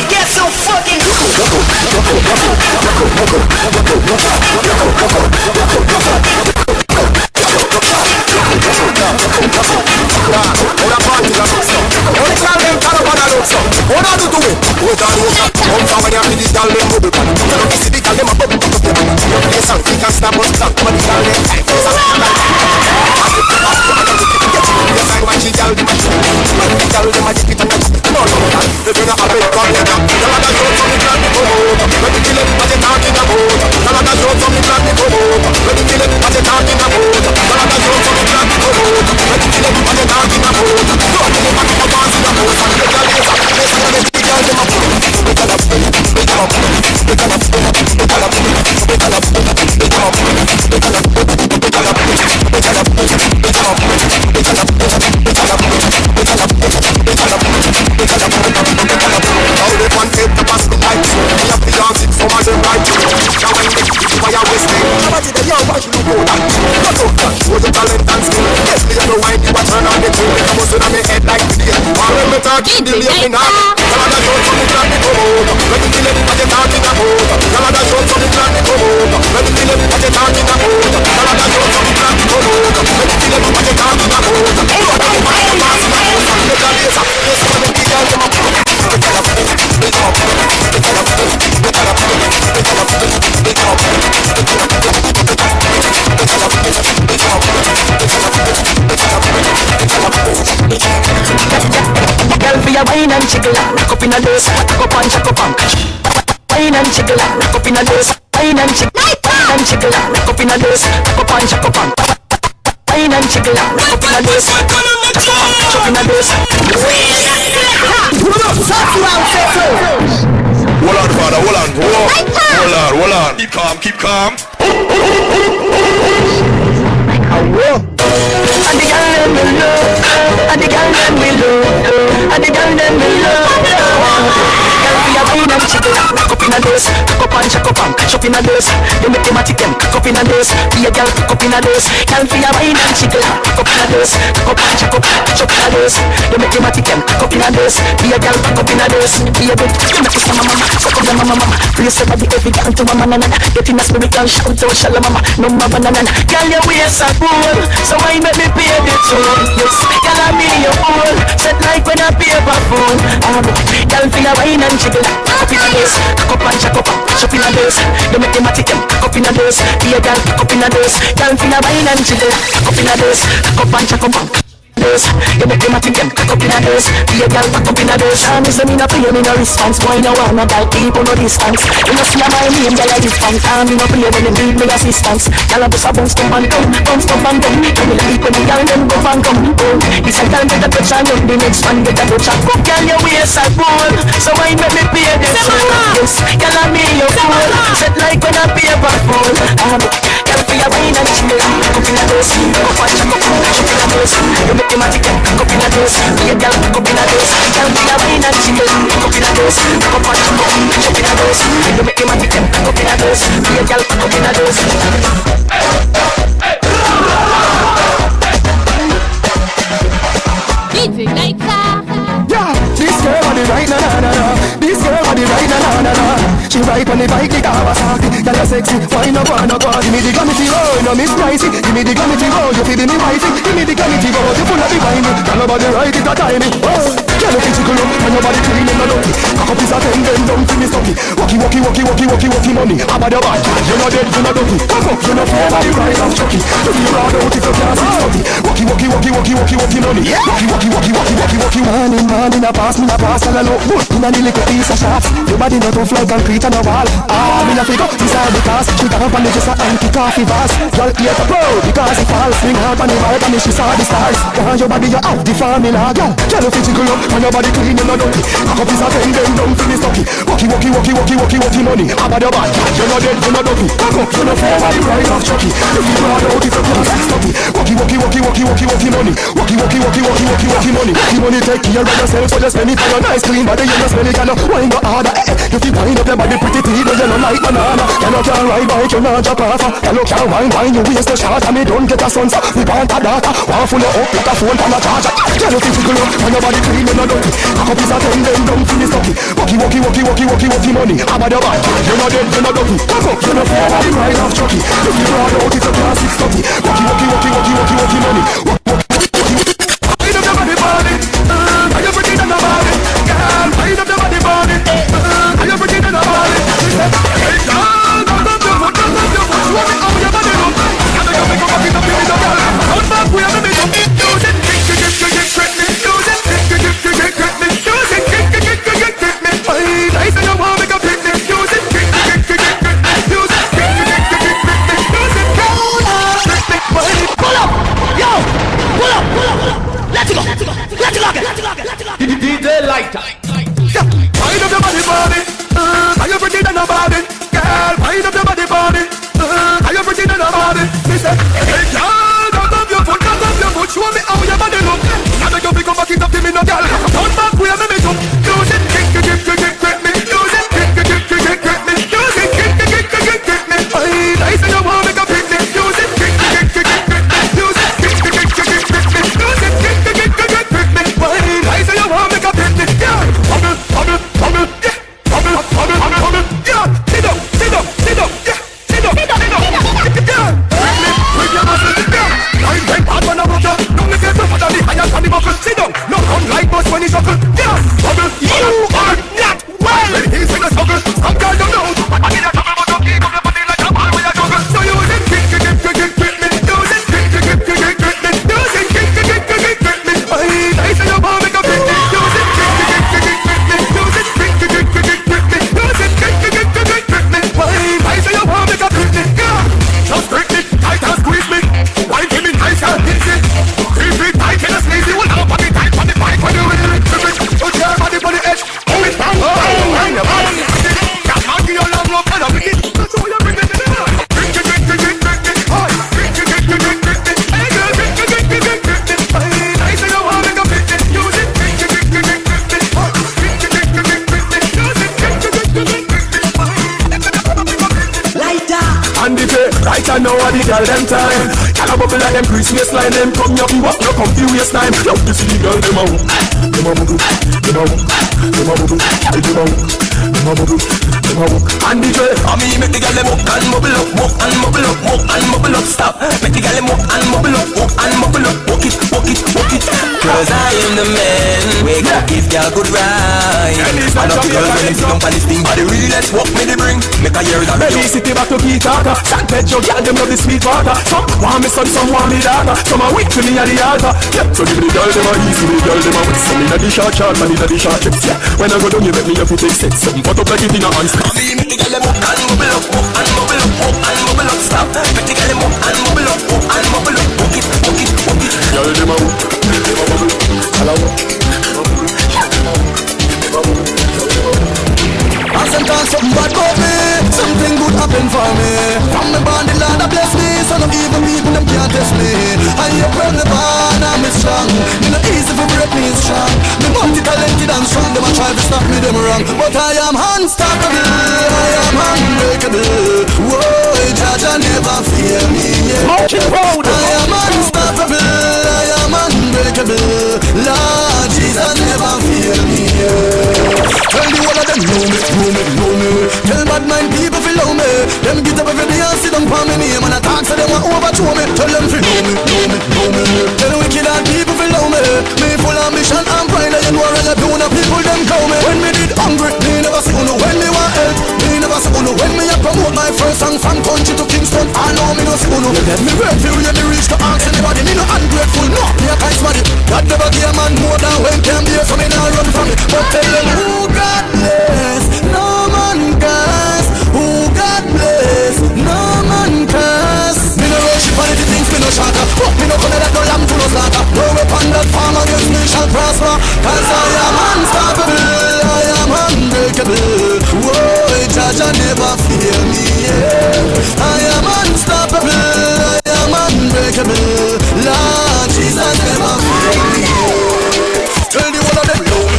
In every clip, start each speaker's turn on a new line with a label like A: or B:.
A: Get so fucking wine and jiggle, knock up in a dose, knock up and jack up and wine and jiggle, knock up in a dose, wine and jiggle, knock up in a dose, knock up and jack up and wine and jiggle, knock up in a dose, knock up in a dose.
B: Hold on, father, hold on. Keep calm.
A: And the girl them will love, and the girl them will love, and the girl them will love. Girl be a wine and jiggle, knock up in a dose, knock up and jack up and catch up in a dose. You make them a tick them, cock up in a dose. Be a girl, cock up in a dose. Girl be a wine and jiggle, knock up in a dose, knock up and jack up, catch up in a dose. You make them a tick them, cock up in a dose. Be a girl, cock up in a dose. Be a good, you make some mama, suck up the mama. Place your body every girl to mama nana. Get in a spiritual shout out, shalom mama, no mama nana. Girl your waist a cool, so why make me pay the toll? Yes, girl I be your fool, set like when I pay a fool. Girl feel a wine and jiggle, cock up in a dose, cock up and jack up, catch up in a dose. You make them a tick them, cock up in a dose. Be a girl, cock up in a dose. Girl feel a wine and jiggle, cock up in a dose, cock up and jack up. You make them a tick them, cock up in a dose. Be a girl, cock up in a dose. And is them in a play, me no response. Boy no one, no girl, people no distance. You no see a my name, girl a response. And me no play when them need me assistance. Girl a bust a bounce, come and come, bounce, come and come. You me like when the girl them go and come. This a girl get a touch and you, the next one get a touch and come. Girl your waist a cool, so why make me pay the toll? Yes, girl a me your fool, set like when I pay a fool. Girl for your wine and chill, cock up in a dose, cock up and jack up, catch up in a dose. You make them a tick them, cock up in a dose. Be a girl, cock up in a dose. Girl for your wine and chill, cock up in a dose, cock up and jack up, catch up in a dose. You make them a tick them, cock up in a dose. Be a girl, cock up in a dose.
C: Yeah, this girl on the right, na na na na. This girl on the right, na na na na. She ride on the bike, the Kawasaki. Girl, you sexy, why no go, no go. Give me the glamity roll, no miss pricey. Give me the glamity roll, you feel me wifey. Give me the glamity roll, you full of the wine. Girl, nobody right it a time. Oh, girl, you tickle up, and nobody clean and no dirty. Cock up is a ten, then down to me sucky. Walkie money. About your bad, you no dead, you no dirty. Cock up, you no fear by the rise of Chucky. You feel proud out if you can't see study. Walkie money. Walkie. Man in a pass, me a pass, and a look good. In a little piece of shots. Your body not tough like concrete on a wall. Me a figure, beside the cast. She got up on the just and kick off the vase. Girl, here to pro, because it falls. Swing out on the right and she saw the stars. Behind your body, you have the formula, girl. Girl, if you tickle up, and your body clean, you no dirty. Cock up is a ten, then down to the sucky. Walkie money. About your bad, you no dead, you no dirty. Cock up, you no fear by the ride off Chucky. If you ride out if you can't stop it. Walkie money. Walkie money take care of yourself. So just spend it on your nice clean body. You just spend it on a wine go harder. You feel wind up your body pretty teeth. You don't like banana. You know can't ride bike, you not drop off. You know can't wine, you waste the shot. And me don't get a son, so we want a data. One full of up, like a phone from a charger. You know think you go up, and your body clean, you know dirty. Cock up is a 10, then down to the stocky. Walkie money. About your bike, you know dead, you know dirty. Cock up, you know fair, body ride off Chucky. If you ride out, it's a class 630. Walkie money. Wind up your body, are you pretty than a body? Girl, wind up your body, are you pretty than a body? She said, hey girl, don't up your foot, show me how your body look. Can I make a bucket up in the girl? Run back, we have a bit of use it, I say you want make a picnic, use it, pull up, yo, pull up, let's go, DJ Lighter. Wind up your body, are you pretty than a body? Girl, wind up your body, are you pretty than a body? She said, hey girl, don't up your foot, show me how your body look. Now make you pick up a kid up to me, no girl. Turn back, we have me jump, use it, I say you want make a picnic, use it, I say you want make a picnic, yeah. Bubble, yeah. Sit down, yeah. Sit down, yeah. With your muscles, yeah. I'm very bad when I walk up. Don't make it tougher than the higher than the buckle. Sit down, no come like bus when he shuffle, yeah. Bubble, you are not well. He's in a struggle, some girl don't know. I need a trouble, but don't keep up the body like a ball when you juggle. So you use it, I say you want make a picnic, use it, I say you want make a picnic, yeah. Just break me, tight and squeeze me. Why give me nice and easy? Creep me tight and sneezy. Well, I'll put me tight on the bike when you're in it. Put your body for the edge. Hold it down, wind your body. Can't man give you long rope and a wicked. That's how you bring it to the line. I say you want make a picnic, use it. And the day, right I know what the girl them time. Can I bubble like them Christmas line. Them come up, you up, no come few waste time. Love to see the girl, them a hook. Them a bubble, them a hook. Them a bubble, them a hook. Them a bubble, them a hook. And the day, I mean make the girl them hook and bubble up. Walk and bubble up, walk and bubble up. Stop, make the girl them hook and bubble up. Walk and bubble up, walk it. Cause I am the man, we got give girl good ride. And up the girls when them sit down on this thing. Body really let's walk me the bring. Make a year that baby city back to Peter. San Pedro, girl, them love the sweet water. Some want me son, some want me daughter. Some are weak to me at the altar. Yeah, so give me the girl, them are easy, the girl, them are wet. Some in the short short, man in the short trips. Yeah, when I go down, you make me up to take sex. Something put up like it in a hand. I mean, make the girl, them up and bubble up, up and bubble up, up and bubble up. Stop, make the girl, them up and bubble up, up and bubble up. Walk it. Girl, them are hook, them are bubble. Hello. I sometimes something bad about me, something good happen for me. From me born the Lord bless me, so no even people them can't test me. I hear from the born I'm strong, me no easy for break me strong. Me multi-talented and strong, them a try to stop me them wrong. But I am unstoppable, I am unbreakable. Whoa, Jaja never fear me. Yeah. I am unstoppable, I am unbreakable. Lord Jesus never fear me. Yeah. Tell the one of them know me. Tell bad mind people feel me. Them get up every day and sit down for me name and attack so them want overthrow me. Tell them feel know me. Tell wicked and people feel me. Me full ambition and pride and you know I do no people them call me. When me did hungry, me never see uno. When me want help, me never see uno. When me a promote my first song from country to Kingston, I know me no see uno. Me grateful when me reach to ask anybody. Me no ungrateful, no. Me a kind smarty. God never give a man more than when can be, so me not run from it. But tell them who God bless, no man curse. Who God bless, no man curse. Me no worship vanity things, me no shatter. Fuck me no come that no lamb to no slaughter. No weapon that farm against me shall prosper. Cause I am unstoppable, I am unbreakable. Whoa, Jaja never fear me, yeah. I am unstoppable.
D: unstoppable, I am unbreakable. Lord Jesus never fail me. Tell the one of them low me.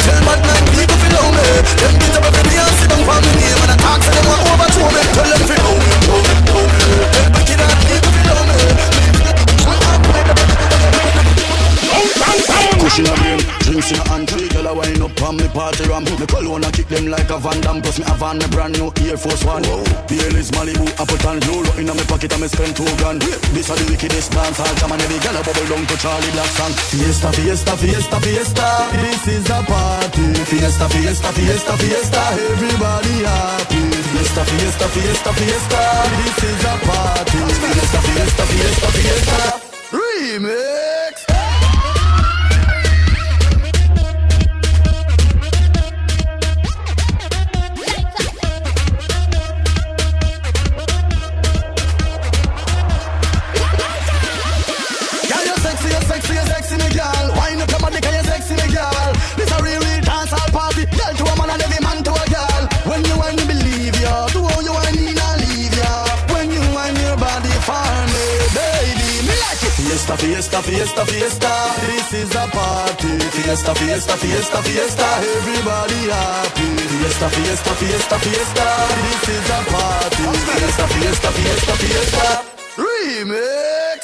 D: Tell bad man people feel low me. Them get up every day and sit down for me name and attack so them want overthrow me. Tell them feel low me. Them wicked and people feel low me. Cushion a game, drinks in a hand, three girl a wine up on me party ram. Me cologne a kick them like a Van Damme. Plus me have on me brand new Air Force One. Baileys, Malibu, Appleton, Lolo in a me pocket and me spend 2 grand. This a the wickedest dance all time and every girl a bubble down to Charlie Black song. Fiesta, fiesta, fiesta, fiesta. This is a party. Fiesta, fiesta, fiesta, fiesta. Everybody happy. Fiesta, fiesta, fiesta, fiesta. This is a party. Fiesta, fiesta, fiesta, fiesta. Remix. Sexy me girl, wine up your body 'cause you're sexy me girl. This a real dance hall party, girl to a man and every man to a girl. When you wine, me believe ya. Do all you wine, me not leave ya. When you wine your body for me, baby, me like it. Fiesta, fiesta, fiesta, fiesta. This is a party. Fiesta, fiesta, fiesta, fiesta. Everybody happy. Fiesta, fiesta, fiesta, fiesta. This is a party. Fiesta, fiesta, fiesta, fiesta. Remix.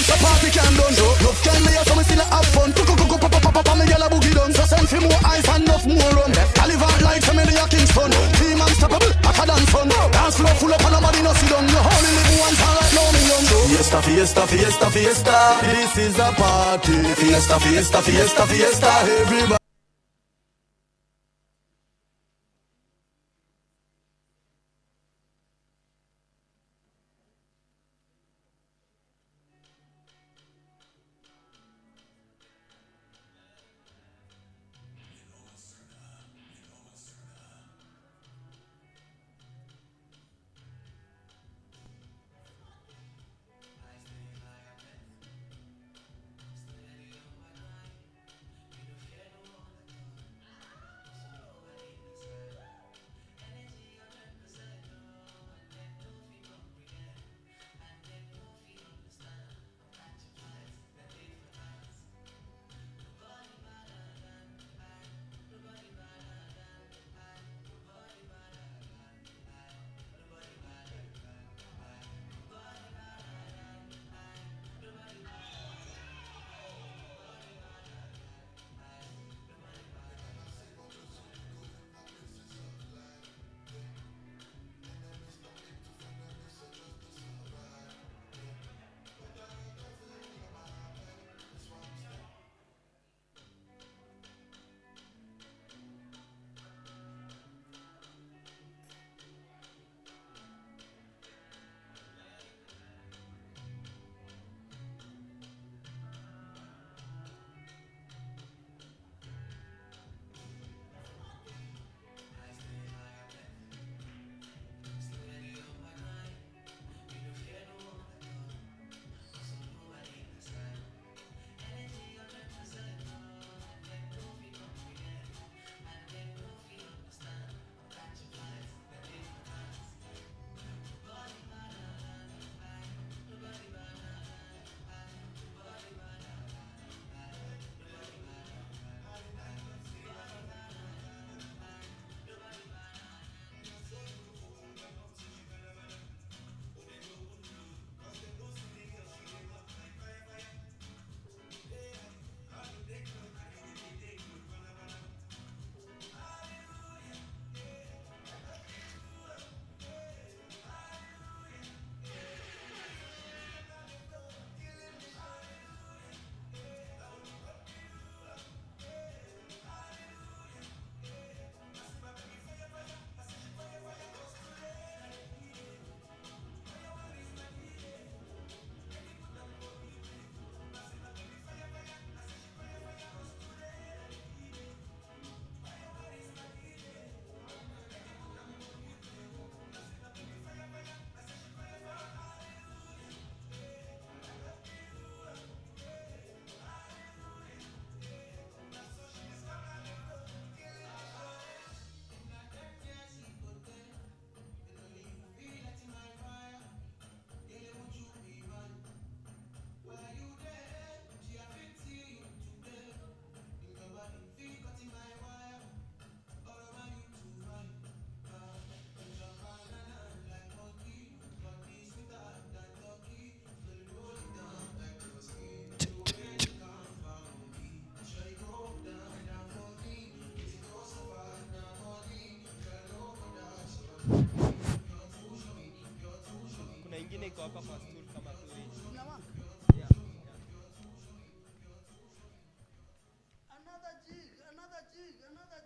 D: The party can done. Love can lay so me still have fun. Pop me yellow boogie done. So send for more ice and enough more run. Calivan like some of the Kingston. Team unstoppable, hotter than fun. Dance floor full up and nobody no sit down. You only live once and right now me young. Fiesta, fiesta, fiesta, fiesta. This is a party. Fiesta, fiesta, fiesta, fiesta. Everybody.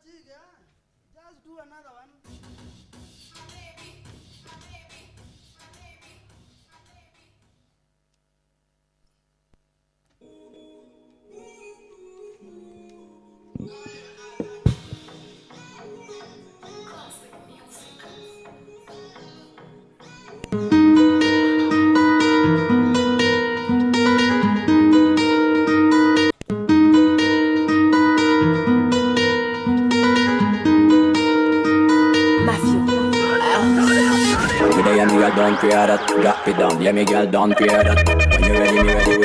E: Just do another one.
A: With the young girl, don't fear that. Drop it down, yeah, me girl, don't fear that. When you ready, me ready.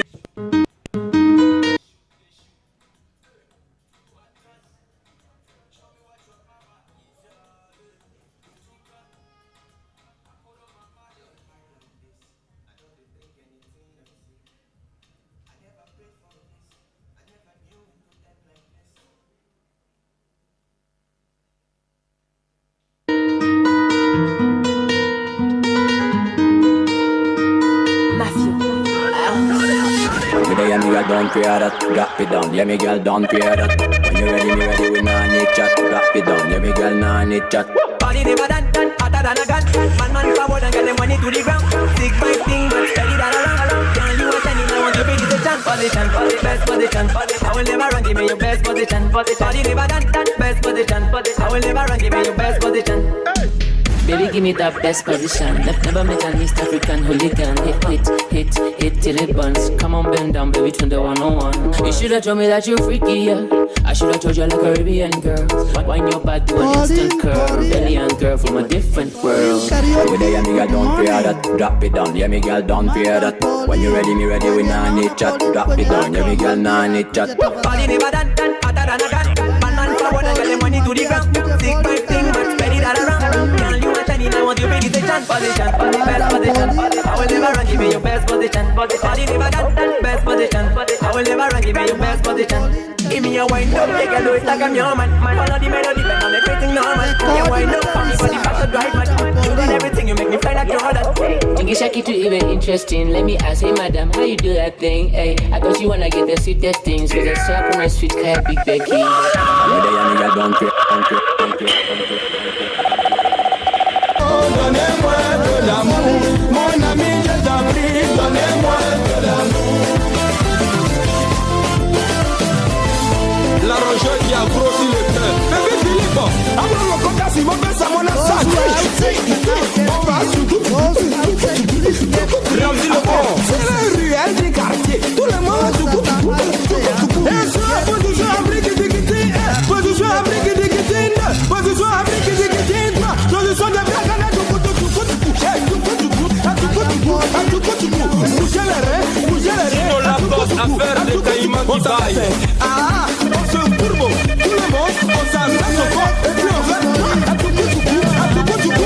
A: With the young girl, don't fear that. Drop it down, yeah, me girl, don't fear that. When you ready, me ready. We nah need chat. Drop it down, yeah, me girl, nah need chat.
F: Body never done, hotter than a gun. Man forward and get them money to the ground. Sick my thing, but steady that around. Can't you attend it? I want you to be the chance. Position, best position. I will never run, give me your best position. Body never done, best position. I will never run, give me your best position.
G: Baby, give me that best position. Never met an East African hooligan. Hit till it burns. Come on, bend down, baby, turn the 101. You should've told me that you're freaky, yeah. I should've told you like a Caribbean girl. Wine your back, do an instant curl. Alien girl from a different world.
A: With the young girl, don't fear that. Drop it down, yeah, me girl, don't fear that. When you ready, me ready. We nah need chat. Drop it down, yeah, me girl, nah need chat.
F: Body never done, hotter than a gun. Man forward and get them money to the ground. Sick my thing, but steady that around. Can't you attend it? I want you to be the chance. Position, best position. I will never run, give me your best position. Body never done, best position. I will never run, give me your best position. Give me a wind up, take a do it like I'm your man. Follow the melody, then I'm everything normal. You wind up, for me for the back to drive, man. You done everything, you make me fly like you're that.
G: Think it's shaky to even interesting. Let me ask, hey madam, how you do that thing? Hey, I thought you wanna get the sweetest things. Cause I saw up on my sweet car, big Becky.
A: With the young girl, don't fear, don't fear, don't fear, don't fear.
C: Donnez-moi de l'amour, mon ami, je t'en prie, donnez-moi de l'amour. L'arrangeur qui a grossi le cœur. Bébé Philippe, après le contact, si mon père, ça m'en a sacré. On va Ramzi le bon, c'est le ruelle du quartier. Tout le monde, et sur la position abrique digiti, position abrique digiti, position abrique digiti, position de blague.
B: Sinon la bosse à faire des caïmans qui baillent.
C: Ah, on se bourbe, tout le monde, on s'amène au corps, et puis on va à tout bout du coup.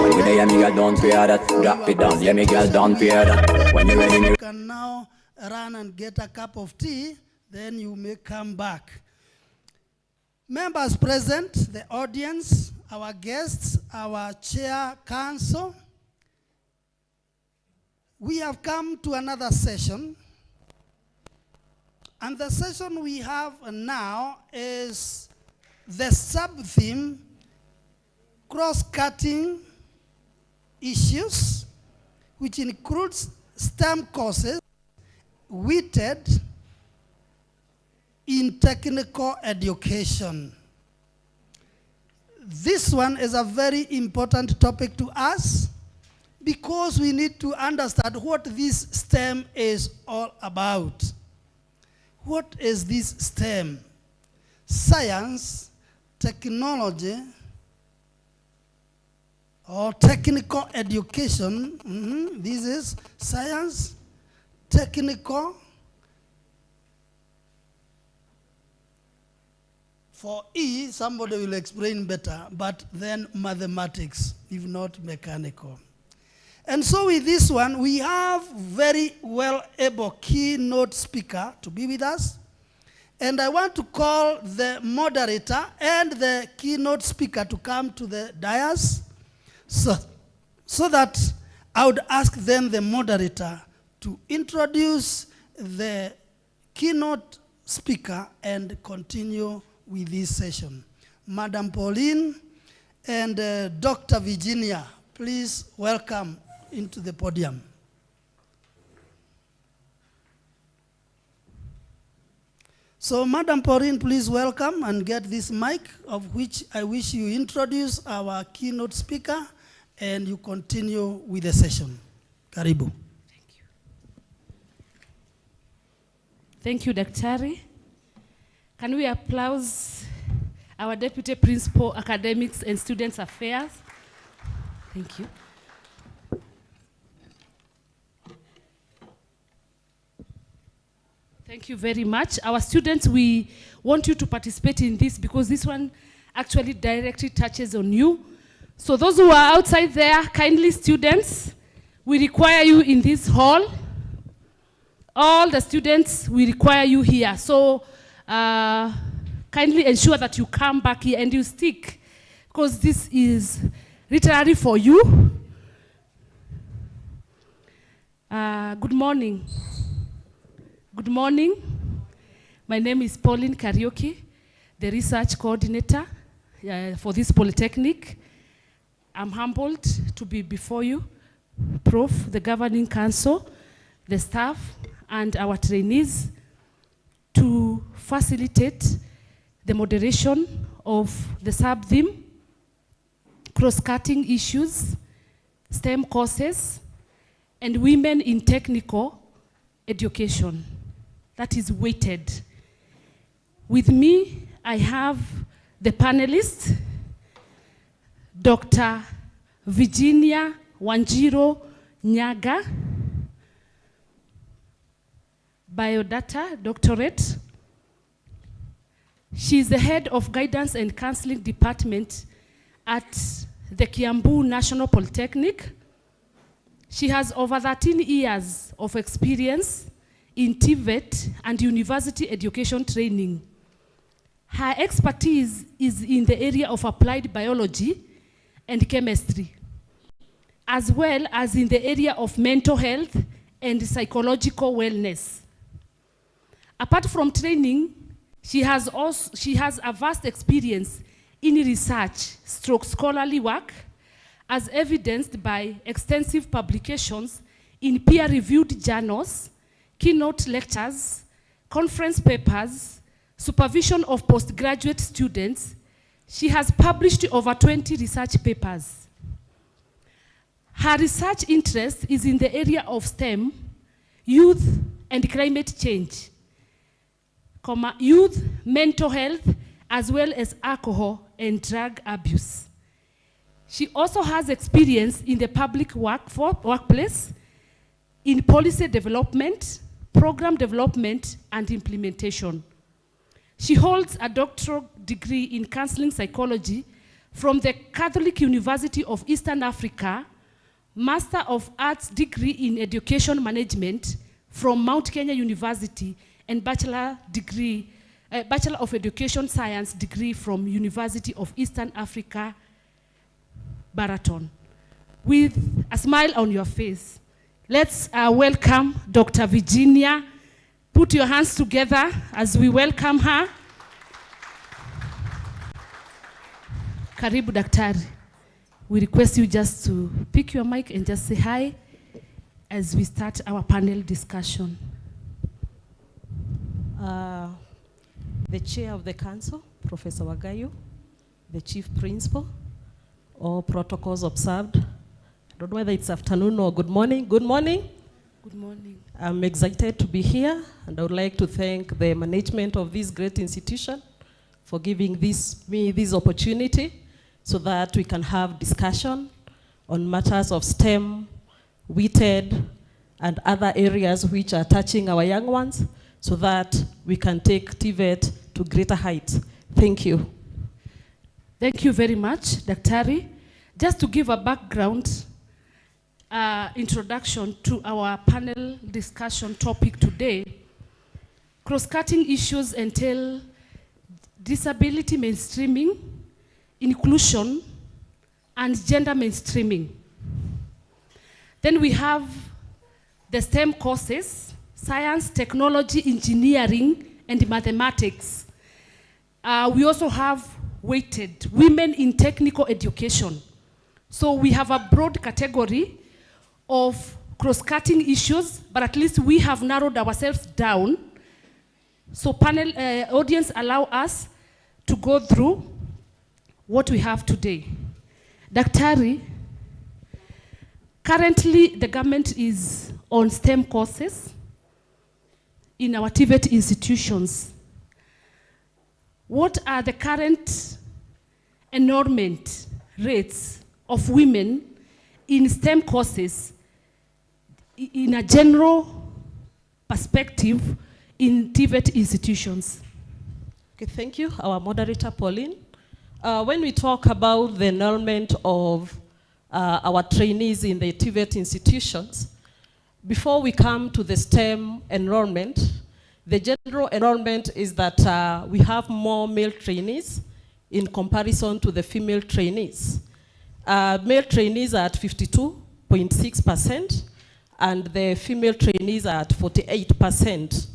A: With the young girl, don't fear that. Drop it down, yeah, me girl, don't fear that. When you ready, me.
E: You can now run and get a cup of tea, then you may come back. Members present, the audience, our guests, our chair council, we have come to another session. And the session we have now is the sub-theme, cross-cutting issues, which includes STEM courses weighted in technical education. This one is a very important topic to us because we need to understand what this STEM is all about. What is this STEM? Science, technology, or technical education. This is science, technical. For E, somebody will explain better, but then mathematics, if not mechanical. And so with this one, we have very well able keynote speaker to be with us. And I want to call the moderator and the keynote speaker to come to the dais so that I would ask then the moderator to introduce the keynote speaker and continue with this session. Madam Pauline and Dr. Virginia, please welcome into the podium. So, Madam Pauline, please welcome and get this mic, of which I wish you introduce our keynote speaker and you continue with the session. Karibu.
H: Thank you. Thank you, Daktari. Can we applaud our Deputy Principal, Academics and Students Affairs? Thank you. Thank you very much. Our students, we want you to participate in this because this one actually directly touches on you. So those who are outside there, kindly students, we require you in this hall. All the students, we require you here. So kindly ensure that you come back here and you stick, because this is literally for you. Good morning. Good morning. My name is Pauline Karaoke, the research coordinator for this Polytechnic. I'm humbled to be before you, Prof, the governing council, the staff, and our trainees to facilitate the moderation of the sub-theme, cross-cutting issues, STEM courses, and women in technical education. That is weighted. With me, I have the panelists, Dr. Virginia Wanjiro Nyaga, Biodata Doctorate. She is the head of Guidance and Counseling Department at the Kiambu National Polytechnic. She has over 13 years of experience in TVET and university education training. Her expertise is in the area of applied biology and chemistry, as well as in the area of mental health and psychological wellness. Apart from training, she has a vast experience in research / scholarly work, as evidenced by extensive publications in peer-reviewed journals, keynote lectures, conference papers, supervision of postgraduate students. She has published over 20 research papers. Her research interest is in the area of STEM, youth and climate change, youth mental health, as well as alcohol and drug abuse. She also has experience in the public workplace, in policy development, program development, and implementation. She holds a doctoral degree in counseling psychology from the Catholic University of Eastern Africa, Master of Arts degree in education management from Mount Kenya University, and Bachelor of Education Science degree from University of Eastern Africa, Baraton. With a smile on your face, let's welcome Dr. Virginia. Put your hands together as we welcome her. Karibu Daktari. We request you just to pick your mic and just say hi as we start our panel discussion.
I: The chair of the council, Professor Wagayu, the chief principal, all protocols observed. I don't know whether it's afternoon or good morning. Good morning.
H: Good morning.
I: I'm excited to be here, and I would like to thank the management of this great institution for giving me this opportunity so that we can have discussion on matters of STEM, WITED, and other areas which are touching our young ones, so that we can take TVET to greater heights. Thank you.
H: Thank you very much, Daktari. Just to give a background introduction to our panel discussion topic today, Cross-cutting issues entail disability mainstreaming, inclusion, and gender mainstreaming. Then we have the STEM courses, science, technology, engineering, and mathematics. We also have weighted women in technical education. So we have a broad category of cross-cutting issues, but at least we have narrowed ourselves down. So panel audience allow us to go through what we have today. Daktari, currently the government is on STEM courses in our TVET institutions. What are the current enrollment rates of women in STEM courses in a general perspective in TVET institutions?
I: Okay, thank you, our moderator, Pauline. When we talk about the enrollment of our trainees in the TVET institutions, before we come to the STEM enrollment, the general enrollment is that we have more male trainees in comparison to the female trainees. Male trainees are at 52.6%, and the female trainees are at 48%.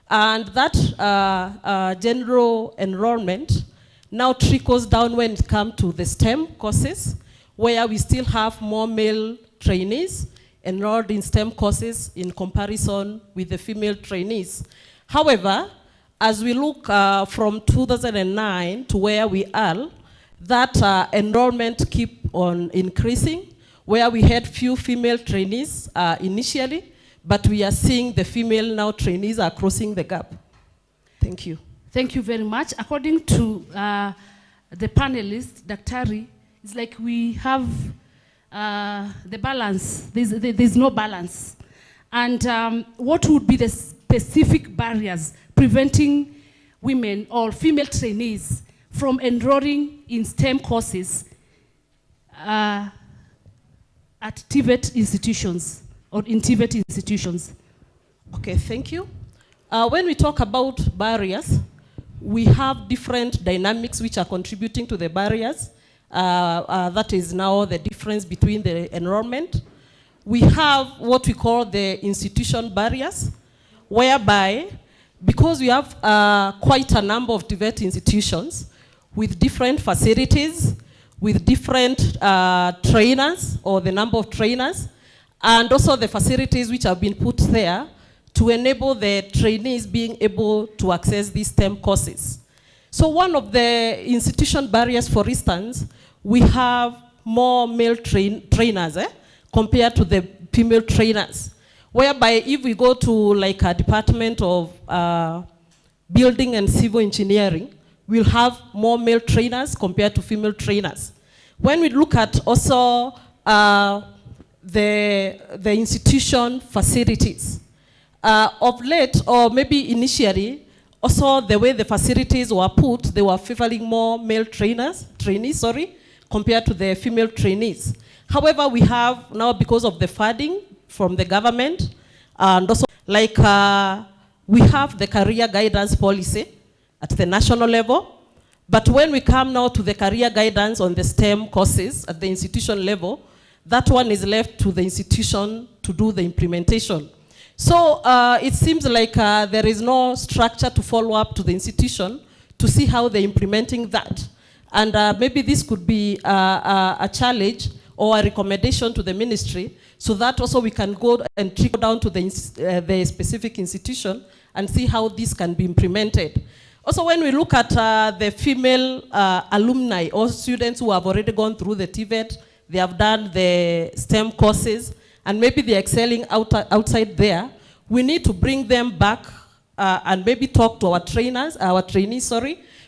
I: And that general enrollment now trickles down when it comes to the STEM courses, where we still have more male trainees enrolled in STEM courses in comparison with the female trainees. However, as we look from 2009 to where we are, that enrollment keep on increasing, where we had few female trainees initially, but we are seeing the female now trainees are crossing the gap. Thank you.
H: Thank you very much. According to the panelists, Daktari, it's like we have the balance. There's no balance. And what would be the specific barriers preventing women or female trainees from enrolling in STEM courses at TVET institutions or in TVET institutions?
I: Okay, thank you. When we talk about barriers, we have different dynamics which are contributing to the barriers. That is now the difference between the enrollment. We have what we call the institution barriers, whereby, because we have quite a number of TVET institutions with different facilities, with different trainers, or the number of trainers, and also the facilities which have been put there to enable the trainees being able to access these STEM courses. So one of the institution barriers, for instance, we have more male trainers compared to the female trainers. Whereby if we go to like a department of building and civil engineering, we'll have more male trainers compared to female trainers. When we look at also the institution facilities, of late, or maybe initially, also the way the facilities were put, they were favoring more male trainees, compared to the female trainees. However, we have now, because of the funding from the government, and also like we have the career guidance policy at the national level, but when we come now to the career guidance on the STEM courses at the institution level, that one is left to the institution to do the implementation. So it seems like there is no structure to follow up to the institution to see how they're implementing that. And maybe this could be a challenge or a recommendation to the ministry, so that also we can go and trickle down to the specific institution and see how this can be implemented. Also, when we look at the female alumni or students who have already gone through the TVET, they have done the STEM courses, and maybe they're excelling outside there, we need to bring them back and maybe talk to our trainees,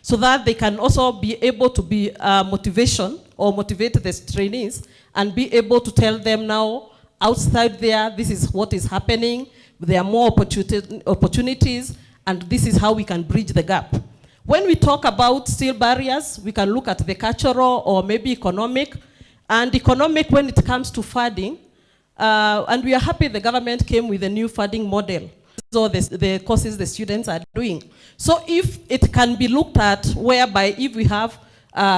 I: so that they can also be able to be motivation or motivate the trainees and be able to tell them now, outside there, this is what is happening, there are more opportunities, and this is how we can bridge the gap. When we talk about still barriers, we can look at the cultural or maybe economic. And economic, when it comes to funding, and we are happy the government came with a new funding model. or the courses the students are doing. So if it can be looked at whereby if we have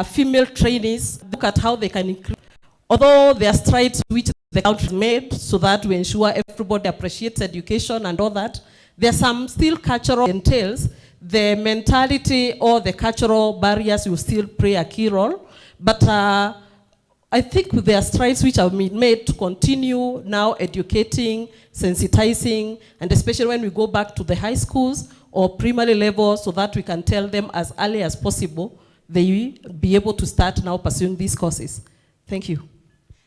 I: female trainees, look at how they can increase, although there are strides which the country made so that we ensure everybody appreciates education and all that, there are some still cultural entails, the mentality or the cultural barriers will still play a key role. But I think there are strides which have been made to continue now educating, sensitizing, and especially when we go back to the high schools or primary level so that we can tell them as early as possible they will be able to start now pursuing these courses. Thank you.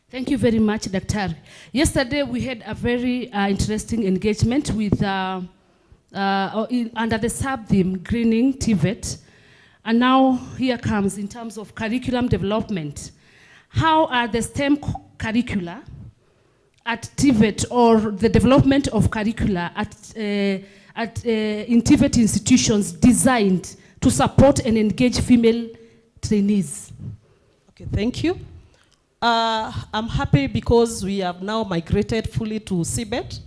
H: Thank you very much, Dr. Yesterday we had a very interesting engagement with under the sub-theme Greening TVET. And now here comes in terms of curriculum development. How are the STEM curricula at TVET or the development of curricula in TVET institutions designed to support and engage female trainees?
I: Okay, thank you. I'm happy because we have now migrated fully to CBET.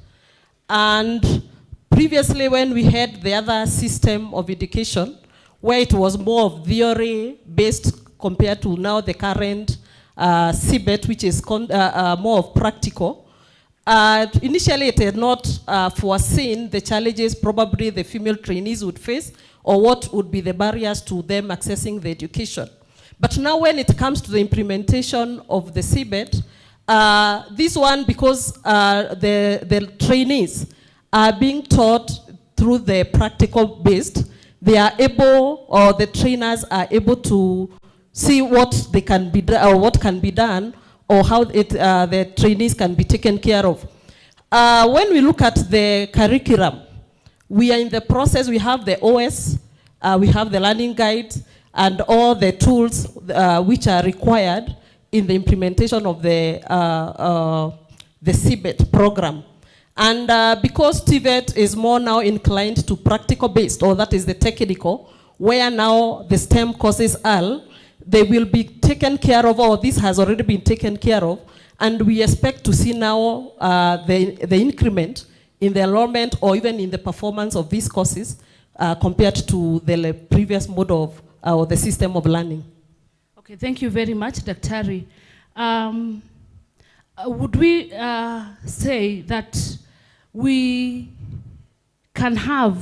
I: And previously when we had the other system of education, where it was more of theory-based compared to now the current CBET, which is more of practical. Initially, it had not foreseen the challenges probably the female trainees would face or what would be the barriers to them accessing the education. But now when it comes to the implementation of the CBET, this one, because the trainees are being taught through the practical based, they are able, or the trainers are able to see what they can be or what can be done, or how the trainees can be taken care of. When we look at the curriculum, we are in the process. We have the OS, we have the learning guides, and all the tools which are required in the implementation of the CBET program. And because TVET is more now inclined to practical based, or that is the technical, where now the STEM courses are, they will be taken care of, or this has already been taken care of, and we expect to see now the increment in the enrollment or even in the performance of these courses compared to the previous mode of or the system of learning.
H: Okay, thank you very much, Dr. Would we say that we can have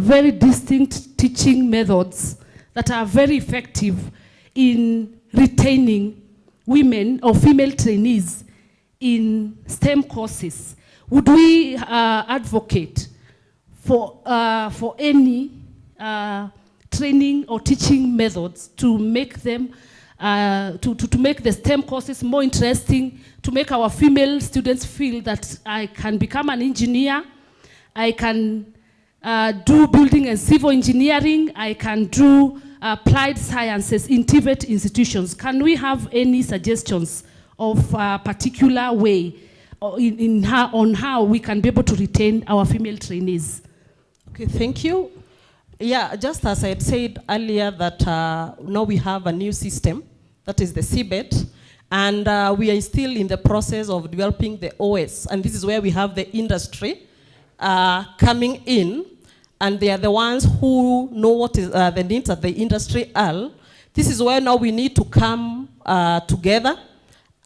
H: very distinct teaching methods that are very effective in retaining women or female trainees in STEM courses? Would we advocate for any training or teaching methods to make them to make the STEM courses more interesting, to make our female students feel that I can become an engineer, I can do building and civil engineering, I can do applied sciences in TVET institutions? Can we have any suggestions of a particular way on how we can be able to retain our female trainees?
I: Okay, thank you. Yeah, just as I had said earlier that now we have a new system, that is the CBET, and we are still in the process of developing the OS, and this is where we have the industry coming in, and they are the ones who know what is the needs of the industry are. This is where now we need to come together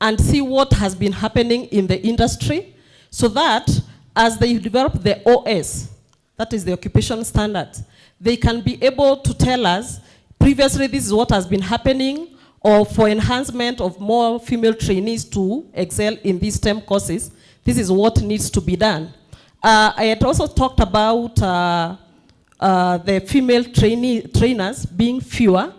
I: and see what has been happening in the industry, so that as they develop the OS, that is the occupation standards, they can be able to tell us, previously this is what has been happening, or for enhancement of more female trainees to excel in these STEM courses, this is what needs to be done. I had also talked about the female trainers being fewer,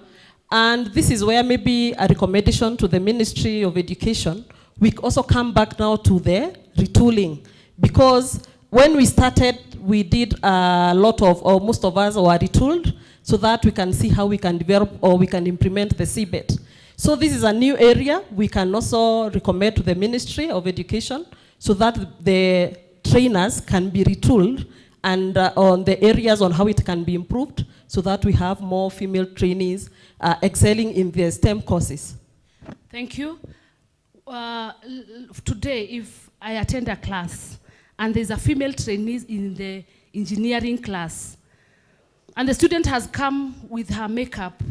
I: and this is where maybe a recommendation to the Ministry of Education, we also come back now to the retooling, because when we started, we did a lot of, or most of us were retooled, so that we can see how we can develop or we can implement the CBET. So this is a new area. We can also recommend to the Ministry of Education so that the trainers can be retooled and on the areas on how it can be improved so that we have more female trainees excelling in their STEM courses.
H: Thank you. Today, if I attend a class and there's a female trainee in the engineering class. And the student has come with her makeup,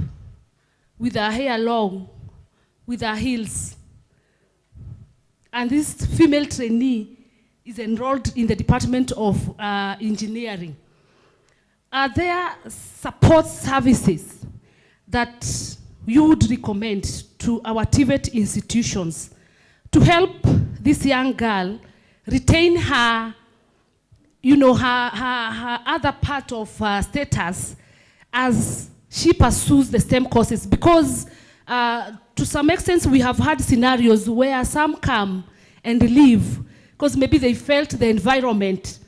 H: with her hair long, with her heels. And this female trainee is enrolled in the Department of Engineering. Are there support services that you would recommend to our TVET institutions to help this young girl retain her, her other part of status as she pursues the STEM courses? Because to some extent we have had scenarios where some come and leave because maybe they felt the environment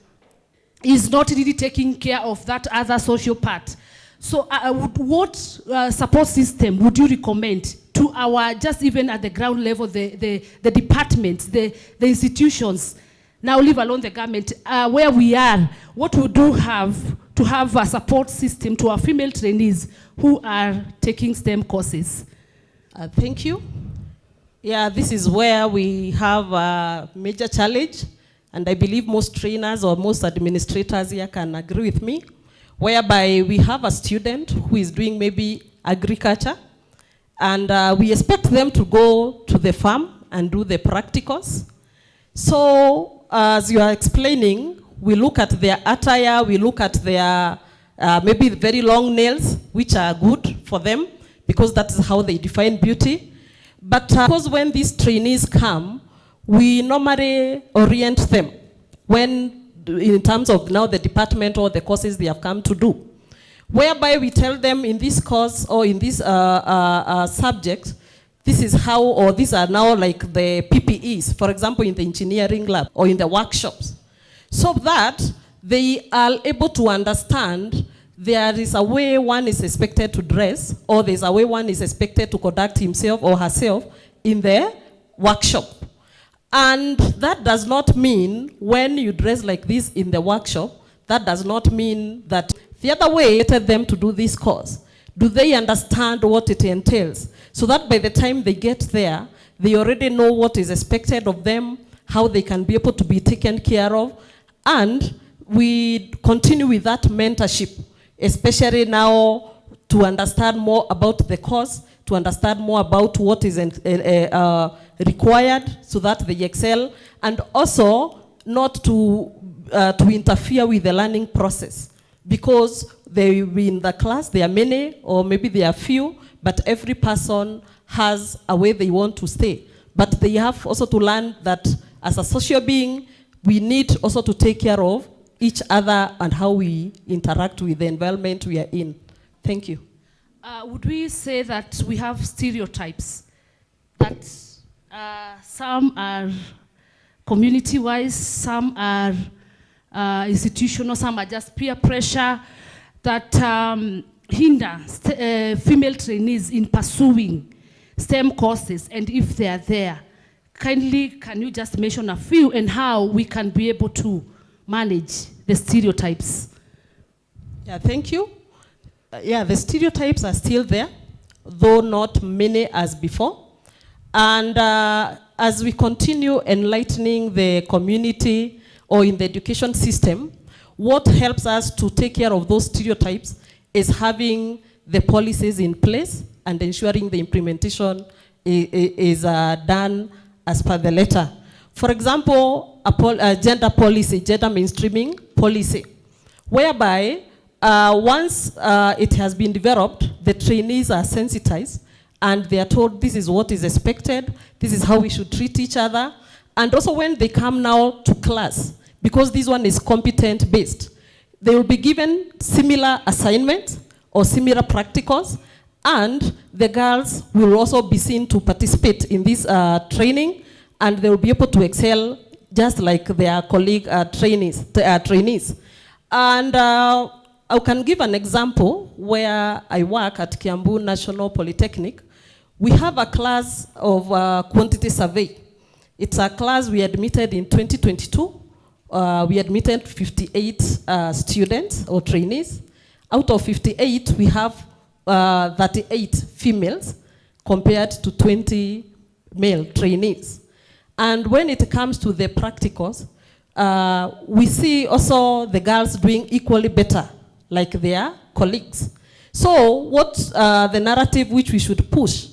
H: is not really taking care of that other social part. So what support system would you recommend to our, just even at the ground level, the departments, the institutions, now leave alone the government, where we are, what would you have to have a support system to our female trainees who are taking STEM courses?
I: Thank you. Yeah, this is where we have a major challenge, and I believe most trainers or most administrators here can agree with me, whereby we have a student who is doing maybe agriculture, and we expect them to go to the farm and do the practicals. So, as you are explaining, we look at their attire, we look at their maybe very long nails, which are good for them, because that's how they define beauty. But because when these trainees come, we normally orient them in terms of now the department or the courses they have come to do, whereby we tell them in this course or in this subject, this is how, or these are now like the PPEs, for example, in the engineering lab or in the workshops, so that they are able to understand there is a way one is expected to dress, or there's a way one is expected to conduct himself or herself in the workshop. And that does not mean when you dress like this in the workshop, that does not mean that the other way them to do this course. Do they understand what it entails? So that by the time they get there, they already know what is expected of them, how they can be able to be taken care of, and we continue with that mentorship, especially now to understand more about the course, to understand more about what is required so that they excel, and also not to interfere with the learning process, because they will be in the class, there are many, or maybe there are few, but every person has a way they want to stay. But they have also to learn that as a social being, we need also to take care of each other and how we interact with the environment we are in. Thank you.
H: Would we say that we have stereotypes? That some are community-wise, some are institutional, some are just peer pressure that hinder female trainees in pursuing STEM courses? And if they are there, kindly can you just mention a few and how we can be able to manage the stereotypes?
I: Yeah, thank you. Yeah, the stereotypes are still there, though not many as before. And as we continue enlightening the community or in the education system, what helps us to take care of those stereotypes is having the policies in place and ensuring the implementation is done as per the letter. For example, a gender policy, gender mainstreaming policy, whereby once it has been developed, the trainees are sensitized and they are told this is what is expected, this is how we should treat each other. And also when they come now to class, because this one is competent based, they will be given similar assignments or similar practicals, and the girls will also be seen to participate in this training, and they will be able to excel just like their colleague trainees. And I can give an example where I work at Kiambu National Polytechnic. We have a class of quantity survey. It's a class we admitted in 2022. We admitted 58 students or trainees. Out of 58, we have 38 females compared to 20 male trainees. And when it comes to the practicals, we see also the girls doing equally better like their colleagues. So what the narrative which we should push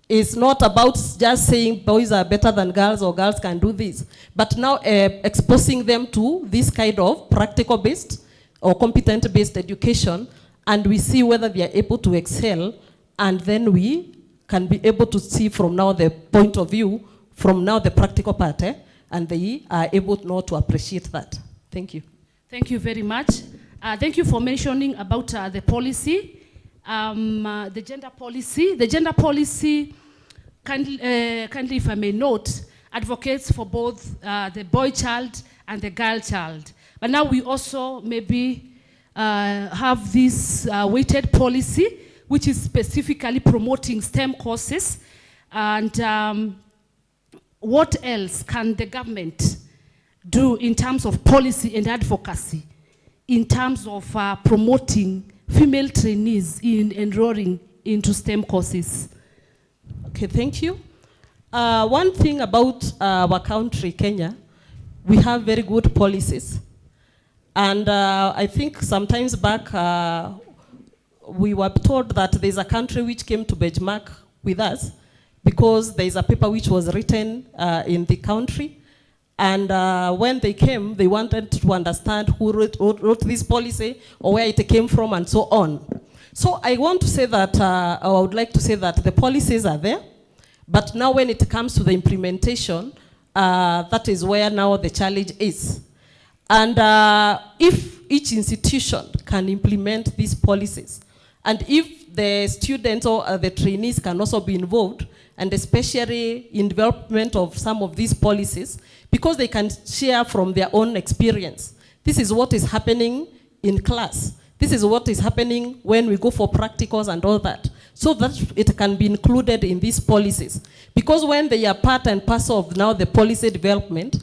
I: is not about just saying boys are better than girls or girls can do this, but now exposing them to this kind of practical-based or competent-based education, and we see whether they are able to excel, and then we can be able to see from now the point of view, from now the practical part, and they are able now to appreciate that. Thank you.
H: Thank you very much. Thank you for mentioning about the policy, the gender policy. The gender policy, kindly, if I may note, advocates for both the boy child and the girl child. But now we also maybe have this weighted policy, which is specifically promoting STEM courses. And what else can the government do in terms of policy and advocacy, in terms of promoting female trainees in enrolling into STEM courses?
I: Okay, thank you. One thing about our country, Kenya, we have very good policies. And I think sometimes back, we were told that there's a country which came to benchmark with us because there's a paper which was written in the country. And when they came, they wanted to understand who wrote this policy or where it came from and so on. So I want to say that, I would like to say that the policies are there, but now when it comes to the implementation, that is where now the challenge is. And if each institution can implement these policies, and if the students or the trainees can also be involved, and especially in development of some of these policies, because they can share from their own experience. This is what is happening in class. This is what is happening when we go for practicals and all that, so that it can be included in these policies. Because when they are part and parcel of now the policy development,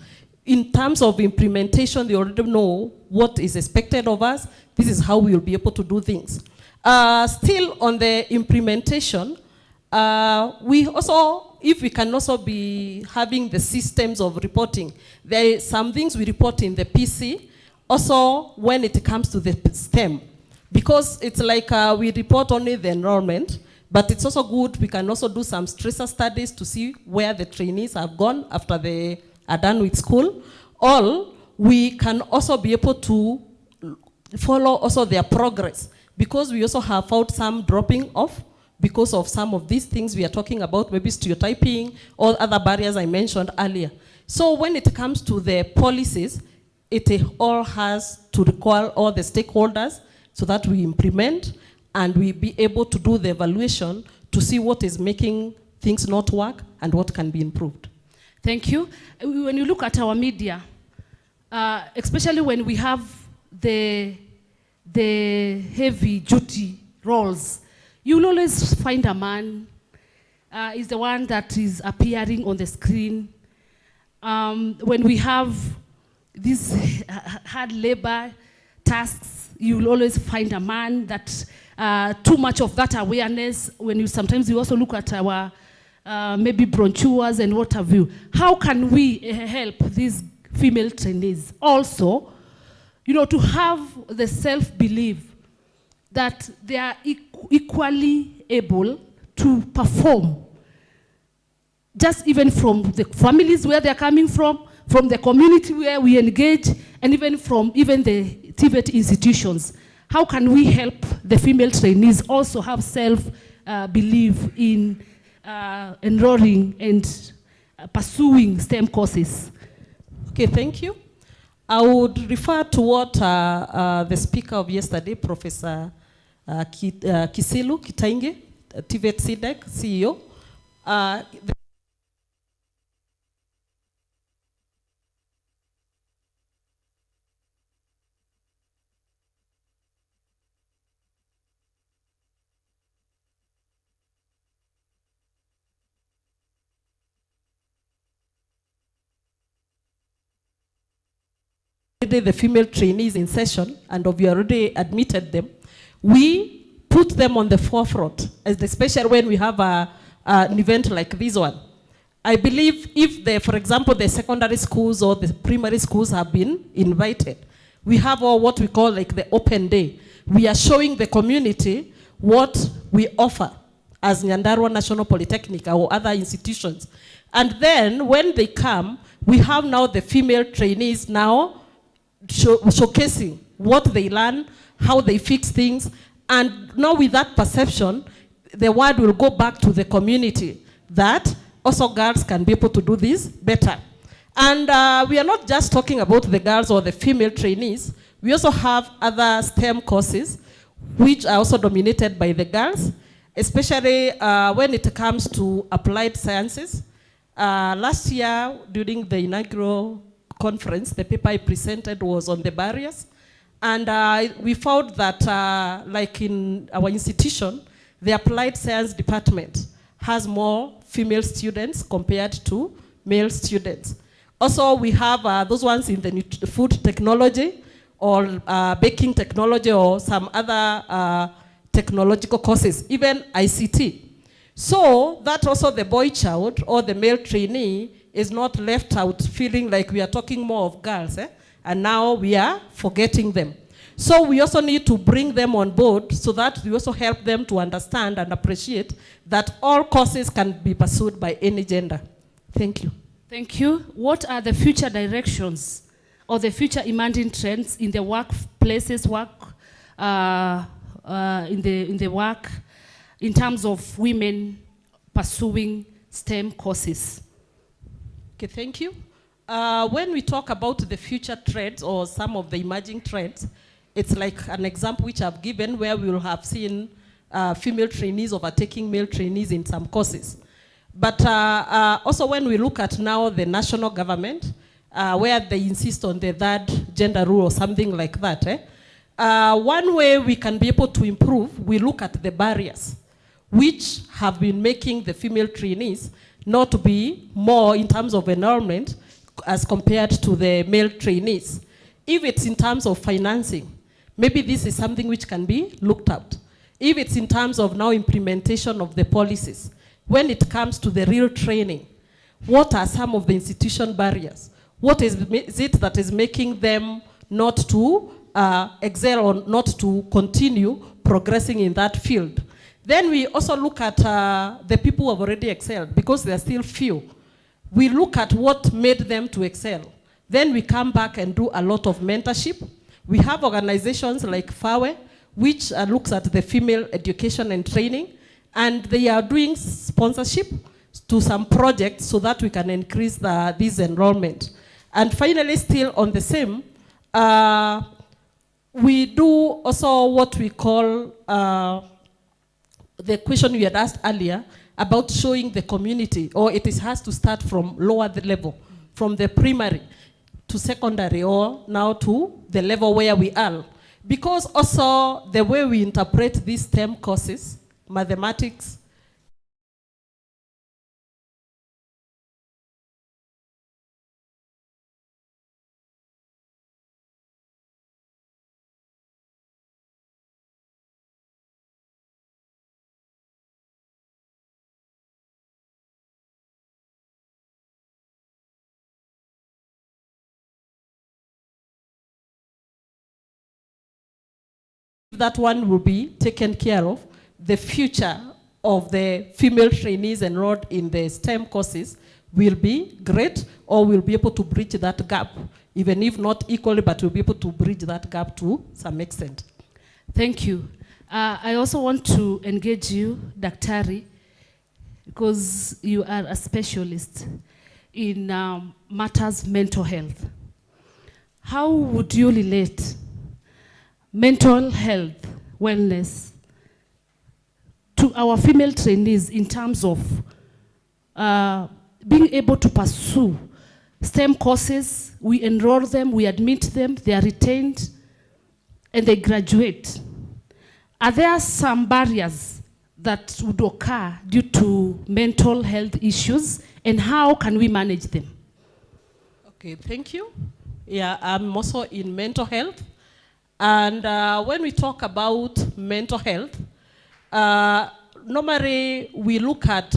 I: in terms of implementation, they already know what is expected of us. This is how we will be able to do things. Still on the implementation, we also, if we can also be having the systems of reporting, there are some things we report in the PC, also when it comes to the STEM. Because it's like we report only the enrollment, but it's also good, we can also do some stressor studies to see where the trainees have gone after they are done with school. Or we can also be able to follow also their progress, because we also have found some dropping off because of some of these things we are talking about, maybe stereotyping or other barriers I mentioned earlier. So when it comes to the policies, it all has to require all the stakeholders so that we implement and we be able to do the evaluation to see what is making things not work and what can be improved.
H: Thank you. When you look at our media, especially when we have the heavy duty roles, you will always find a man is the one that is appearing on the screen. When we have these hard labor tasks, you will always find a man that too much of that awareness. When you sometimes you also look at our maybe brochures and what have you. How can we help these female trainees also, to have the self-belief that they are equally able to perform, just even from the families where they're coming from the community where we engage, and even from even the TVET institutions. How can we help the female trainees also have self-belief in enrolling and pursuing STEM courses?
I: Okay, thank you. I would refer to what the speaker of yesterday, Professor Kisilu Kitainge, TVET CDEC CEO. The female trainees in session, and we already admitted them, we put them on the forefront, especially when we have an event like this one. I believe if, for example, the secondary schools or the primary schools have been invited, we have what we call like the open day. We are showing the community what we offer as Nyandarua National Polytechnic or other institutions. And then when they come, we have now the female trainees now showcasing what they learn, how they fix things. And now with that perception, the word will go back to the community that also girls can be able to do this better. And we are not just talking about the girls or the female trainees. We also have other STEM courses, which are also dominated by the girls, especially when it comes to applied sciences. Last year, during the inaugural conference, the paper I presented was on the barriers. And we found that, like in our institution, the applied science department has more female students compared to male students. Also, we have those ones in the food technology or baking technology or some other technological courses, even ICT. So that also the boy child or the male trainee is not left out feeling like we are talking more of girls, and now we are forgetting them. So we also need to bring them on board so that we also help them to understand and appreciate that all courses can be pursued by any gender. Thank you.
H: Thank you. What are the future directions or the future emerging trends in the workplaces, in the work, in terms of women pursuing STEM courses?
I: Okay, thank you. When we talk about the future trends or some of the emerging trends, it's like an example which I've given where we will have seen female trainees overtaking male trainees in some courses. But also when we look at now the national government, where they insist on the third gender rule or something like that, one way we can be able to improve, we look at the barriers which have been making the female trainees not to be more in terms of enrollment as compared to the male trainees. If it's in terms of financing, maybe this is something which can be looked at. If it's in terms of now implementation of the policies, when it comes to the real training, what are some of the institution barriers? What is it that is making them not to excel or not to continue progressing in that field? Then we also look at the people who have already excelled, because there are still few. We look at what made them to excel. Then we come back and do a lot of mentorship. We have organizations like FAWE, which looks at the female education and training, and they are doing sponsorship to some projects so that we can increase this enrollment. And finally, still on the same, we do also what we call the question you had asked earlier about showing the community, or it has to start from lower level, from the primary to secondary, or now to the level where we are. Because also the way we interpret these STEM courses, mathematics, that one will be taken care of, the future of the female trainees enrolled in the STEM courses will be great, or will be able to bridge that gap, even if not equally, but will be able to bridge that gap to some extent.
H: Thank you. I also want to engage you, Daktari, because you are a specialist in matters mental health. How would you relate mental health, wellness, to our female trainees in terms of being able to pursue STEM courses? We enroll them, we admit them, they are retained, and they graduate. Are there some barriers that would occur due to mental health issues, and how can we manage them?
I: Okay, thank you. Yeah, I'm also in mental health. And when we talk about mental health, normally we look at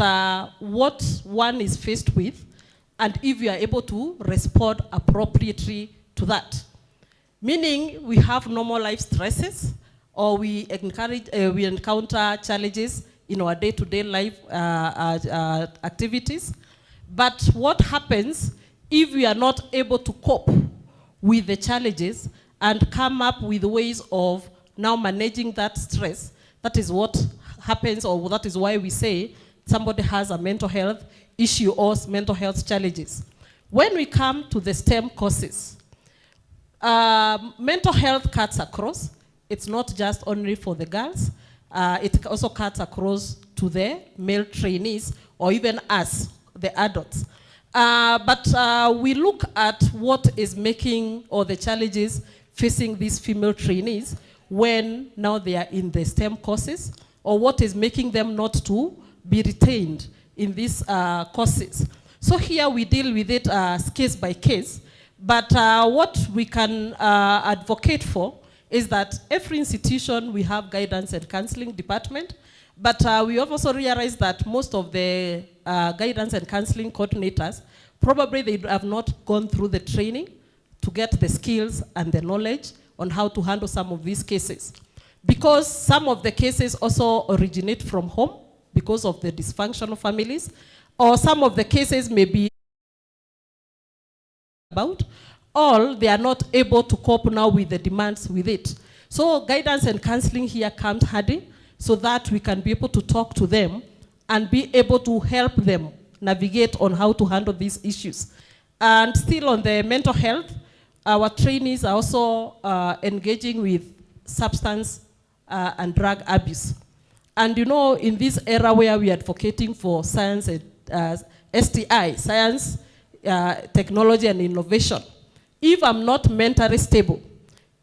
I: what one is faced with and if you are able to respond appropriately to that. Meaning we have normal life stresses or we encounter challenges in our day-to-day life activities. But what happens if we are not able to cope with the challenges and come up with ways of now managing that stress? That is what happens, or that is why we say somebody has a mental health issue or mental health challenges. When we come to the STEM courses, mental health cuts across. It's not just only for the girls. It also cuts across to the male trainees or even us, the adults. But we look at what is making or the challenges facing these female trainees when now they are in the STEM courses, or what is making them not to be retained in these courses. So here we deal with it case by case, but what we can advocate for is that every institution we have guidance and counseling department, but we also realize that most of the guidance and counseling coordinators, probably they have not gone through the training to get the skills and the knowledge on how to handle some of these cases. Because some of the cases also originate from home because of the dysfunctional families, or some of the cases may be about, or they are not able to cope now with the demands with it. So guidance and counseling here comes handy so that we can be able to talk to them and be able to help them navigate on how to handle these issues. And still on the mental health, our trainees are also engaging with substance and drug abuse. And you know, in this era where we are advocating for science and STI, science, technology and innovation, if I'm not mentally stable,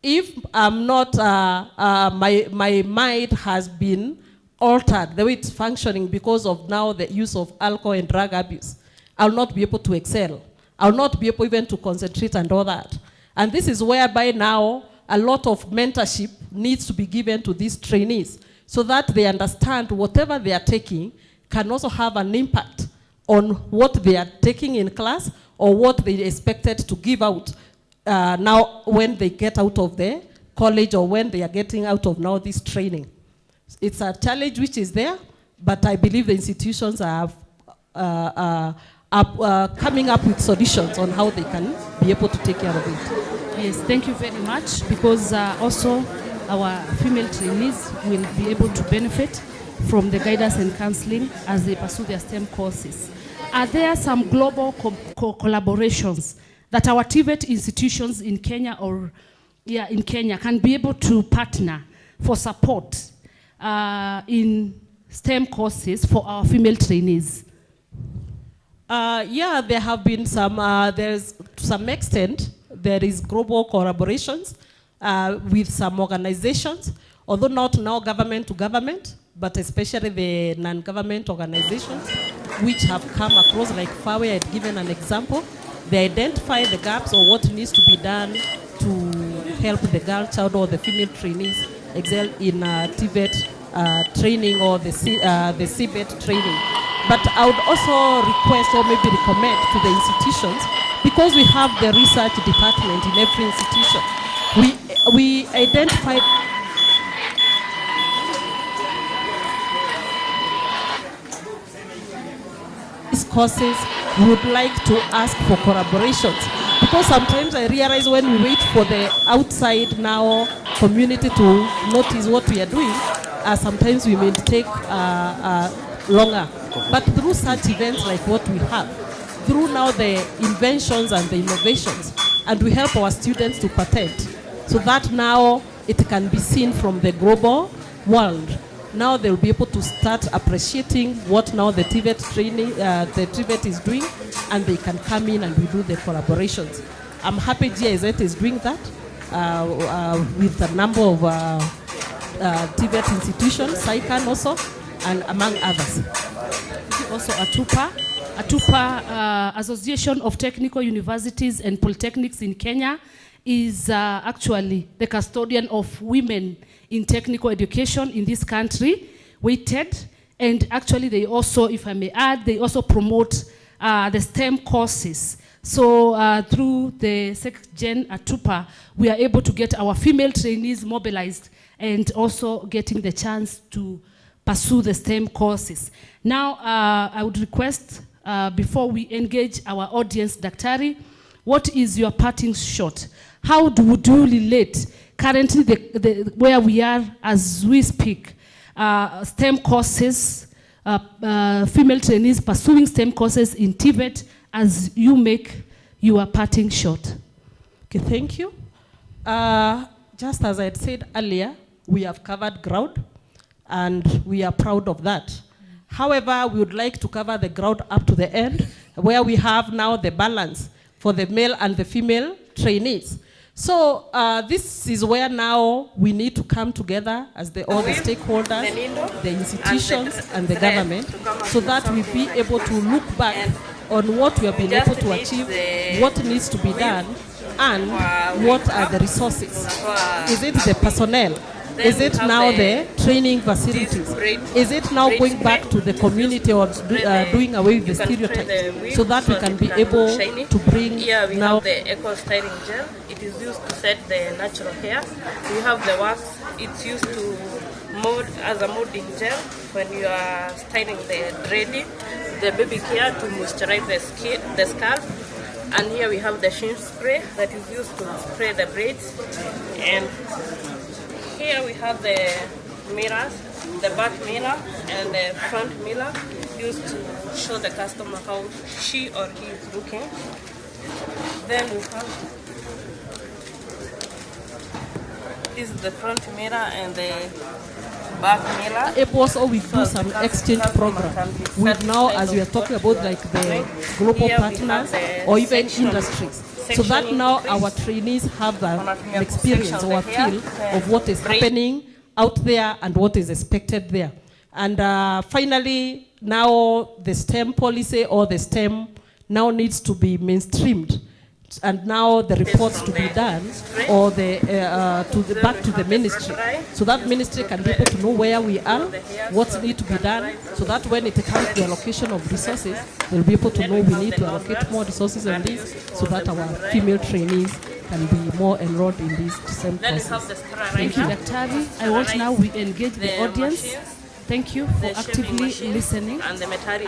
I: if I'm not, my mind has been altered, the way it's functioning because of now the use of alcohol and drug abuse, I'll not be able to excel. I'll not be able even to concentrate and all that. And this is whereby now a lot of mentorship needs to be given to these trainees so that they understand whatever they are taking can also have an impact on what they are taking in class or what they expected to give out now when they get out of the college or when they are getting out of now this training. It's a challenge which is there, but I believe the institutions are coming up with solutions on how they can be able to take care of it.
H: Yes, thank you very much, because also our female trainees will be able to benefit from the guidance and counseling as they pursue their STEM courses. Are there some global collaborations that our TVET institutions in Kenya or in Kenya can be able to partner for support in STEM courses for our female trainees?
I: Yeah, there have been some, there's to some extent, there is global collaborations with some organizations, although not now government to government, but especially the non-government organizations which have come across, like FAWE had given an example. They identify the gaps or what needs to be done to help the girl child or the female trainees excel in TVET training or the CBET training. But I would also request or maybe recommend to the institutions, because we have the research department in every institution, we identified these courses. We would like to ask for collaborations, because sometimes I realize when we wait for the outside now community to notice what we are doing, sometimes we may take longer. But through such events like what we have, through now the inventions and the innovations, and we help our students to patent, so that now it can be seen from the global world. Now they'll be able to start appreciating what now the TVET training, the TVET is doing, and they can come in and we do the collaborations. I'm happy GIZ is doing that with a number of TVET institutions, SAICAN also, and among others.
H: Also ATUPA, Association of Technical Universities and Polytechnics in Kenya, is actually the custodian of women in technical education in this country, weighted, And actually they also, if I may add, they also promote the STEM courses. So through the SecGen at TUPA, we are able to get our female trainees mobilized and also getting the chance to pursue the STEM courses. Now, I would request, before we engage our audience, Daktari, what is your parting shot? How would you relate currently where we are as we speak, STEM courses, female trainees pursuing STEM courses in Tibet, as you make your parting shot?
I: Okay, thank you. Just as I had said earlier, we have covered ground, and we are proud of that. However, we would like to cover the ground up to the end, where we have now the balance for the male and the female trainees. So this is where now we need to come together as all the stakeholders, the institutions, and the government, so that we be able to look back on what we have been able to achieve, what needs to be done, and what are the resources. Is it the personnel? Is it now the training facilities? Is it now going back to the community or doing away with the stereotypes, so that we can be able to bring
J: here we
I: now
J: have the eco styling gel. It is used to set the natural hair. We have the wax. It's used to mold as a molding gel when you are styling the dreading, the baby care to moisturize the skin, the scalp. And here we have the sheen spray that is used to spray the braids. And here we have the mirrors, the back mirror and the front mirror, used to show the customer how she or he is looking. Then we have, this is the front mirror and the back mirror.
I: It was we do some exchange program with now, as we are talking about, like the global partners or even industries, so that now our trainees have an experience or a feel of what is happening out there and what is expected there. And finally, now the STEM policy or the STEM now needs to be mainstreamed, and now the reports to be done or back to the ministry, so that ministry can be able to know where we are, what needs to be done, so that when it comes to the allocation of resources, they'll be able to know we need to allocate more resources on this, so that our female trainees can be more enrolled in these STEM courses.
H: Thank you, Daktari. I want now we engage the audience. Thank you for actively listening. I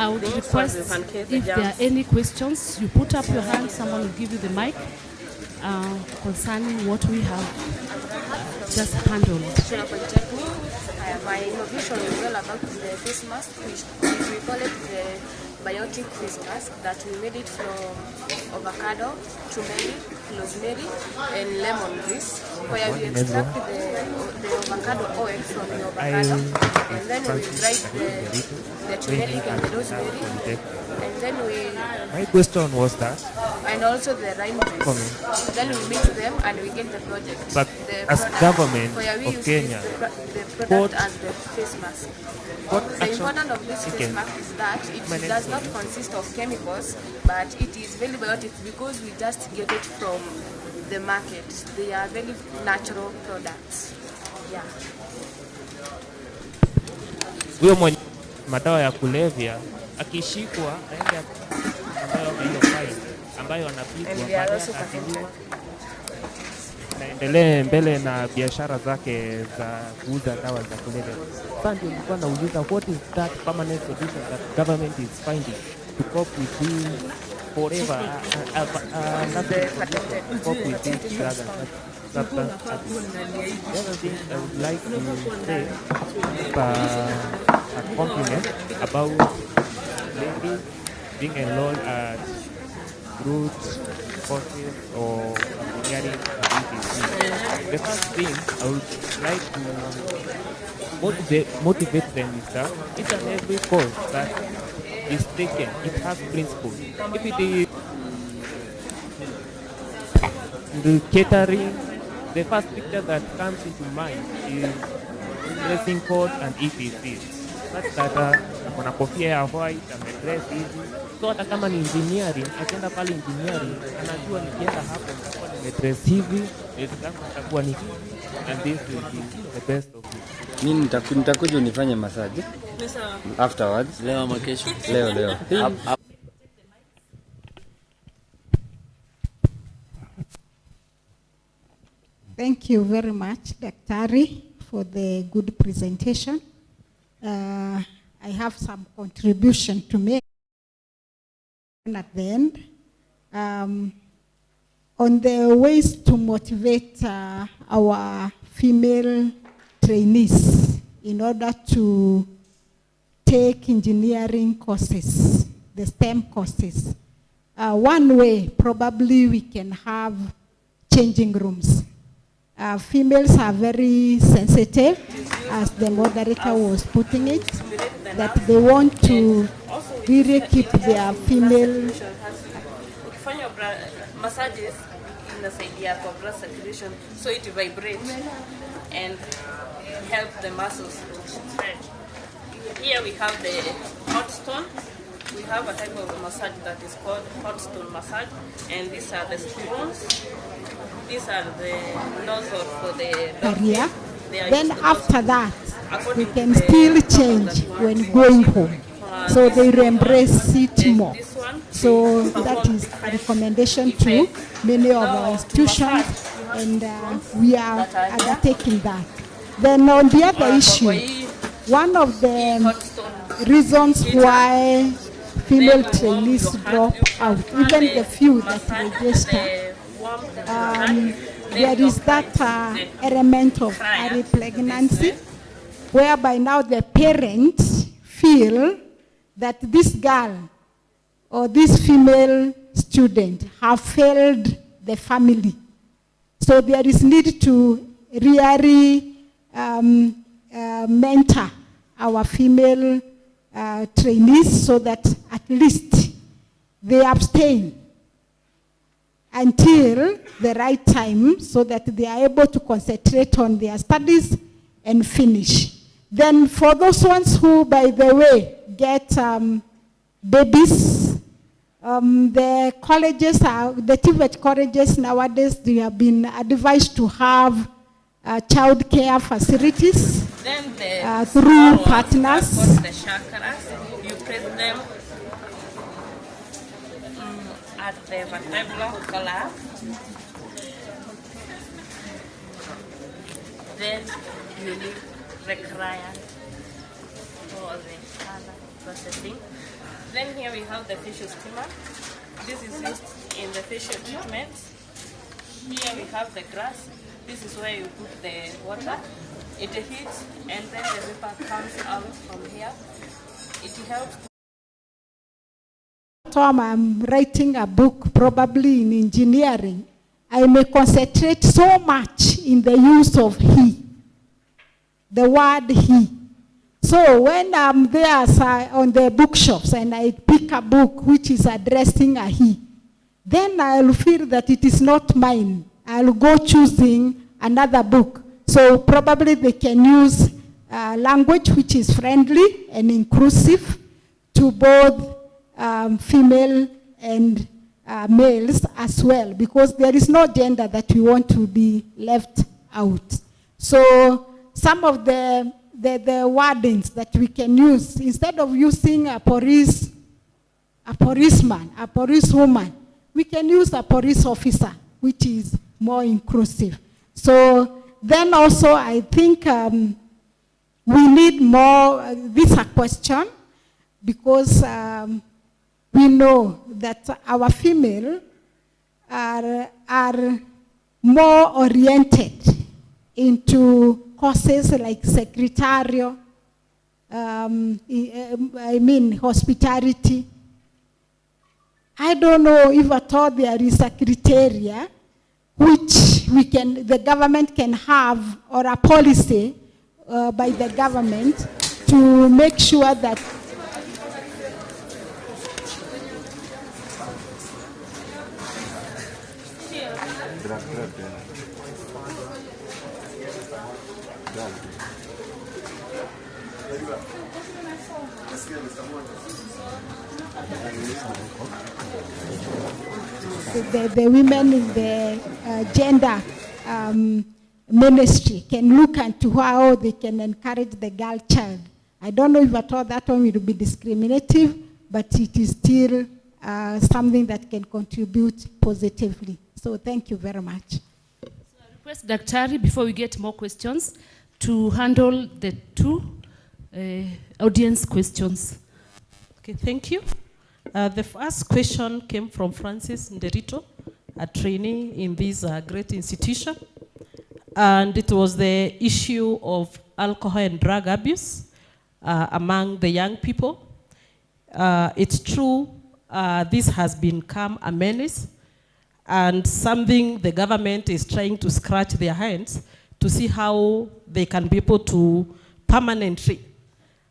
H: would request, if there are any questions, you put up your hand, someone will give you the mic concerning what we have just handled.
K: My innovation is all about the face mask, which we call it the biotic face mask, that we made it from avocado, turmeric, rosemary, and lemon grease, where we extract the avocado oil from the avocado, and then we dry the turmeric and the rosemary, and then we...
L: My question was that?
K: And also the lime grease. Then we mix them and we get the project.
L: But as government of Kenya,
K: the product and the face mask. The importance of this face mask is that it does not consist of chemicals, but it is very biotic because we just get it from the market. They are very natural products. Yeah.
L: Huyo mwenye madawa ya kulevya akishikwa aende ambayo hiyo fine ambayo anapigwa baadaye naendelee mbele na biashara zake za kuuza dawa za kulevya. Sasa ndio nilikuwa nauliza, what is that permanent solution that government is finding to cope with this forever to cope with this drug and substance abuse? The other thing I would like to say a compliment about ladies being enrolled at root courses or engineering activities. The first thing I would like to motivate them is that each and every course that is taken, it has principles. If it is the catering, the first picture that comes into mind is dressing code and EPCs. Such that kuna kofia ya white, amedress hivi. So hata kama ni engineering, akienda pale engineering, anajua nikienda hapo nitakuwa nimedress hivi, exam atakuwa ni hivi, and this will be the best of it.
M: Mimi nitakuja unifanye massage. Afterwards. Leo.
N: Thank you very much, Daktari, for the good presentation. I have some contribution to make at the end. On the ways to motivate our female trainees in order to take engineering courses, the STEM courses. One way, probably we can have changing rooms. Females are very sensitive, as the moderator was putting it, that they want to really keep their female.
J: Massages inasaidia kwa blood circulation, so it vibrates and help the muscles to stretch. Here we have the hot stone. We have a type of massage that is called hot stone massage, and these are the spoons. These are the nozzle for the
N: area. Then after that, we can still change when going home, so they embrace it more. So that is a recommendation to many of our institutions, and we are undertaking that. Then on the other issue, one of the reasons why female trainees drop out, even the few that register, there is that element of early pregnancy, whereby now the parents feel that this girl or this female student have failed the family. So there is need to really mentor our female trainees so that at least they abstain until the right time so that they are able to concentrate on their studies and finish. Then for those ones who, by the way, get babies, the colleges, the TVET colleges nowadays, they have been advised to have child care facilities through partners.
J: The chakras, you press them at the vertebral collar. Then you need require for the color processing. Then here we have the facial steamer. This is used in the facial treatment. Here we have the grass. This is where you put the water. It heats and then the vapor comes out from here. It helps.
N: Tom, I'm writing a book, probably in engineering. I may concentrate so much in the use of he, the word he. So when I'm there on the bookshops and I pick a book which is addressing a he, then I'll feel that it is not mine. I'll go choosing another book. So probably they can use language which is friendly and inclusive to both female and males as well, because there is no gender that we want to be left out. So some of the wordings that we can use, instead of using a policeman, a policewoman, we can use a police officer, which is more inclusive. So then also I think we need more, this is a question, because we know that our female are more oriented into courses like secretarial, hospitality. I don't know if at all there is a criteria which the government can have, or a policy by the government to make sure that the women in the gender ministry can look into how they can encourage the girl child I don't know if at all that one will be discriminative, but it is still something that can contribute positively. So thank you very much.
H: So I request Daktari, before we get more questions, to handle the two audience questions.
I: Okay, thank you. The first question came from Francis Nderito, a trainee in this great institution. And it was the issue of alcohol and drug abuse among the young people. It's true, this has become a menace and something the government is trying to scratch their hands to see how they can be able to permanently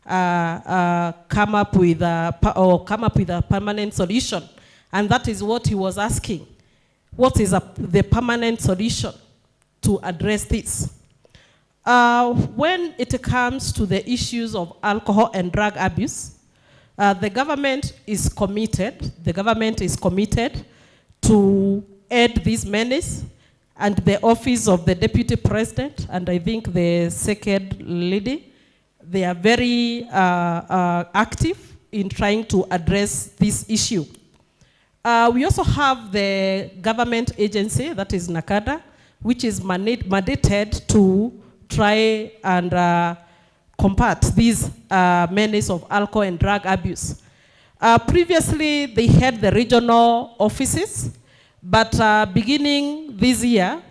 I: come up with a permanent solution. And that is what he was asking. What is the permanent solution to address this? When it comes to the issues of alcohol and drug abuse, the government is committed. The government is committed to end this menace, and the office of the Deputy President, and I think the second lady, they are very active in trying to address this issue. We also have the government agency, that is NACADA, which is mandated to try and combat this menace of alcohol and drug abuse. Previously, they had the regional offices, but beginning this year,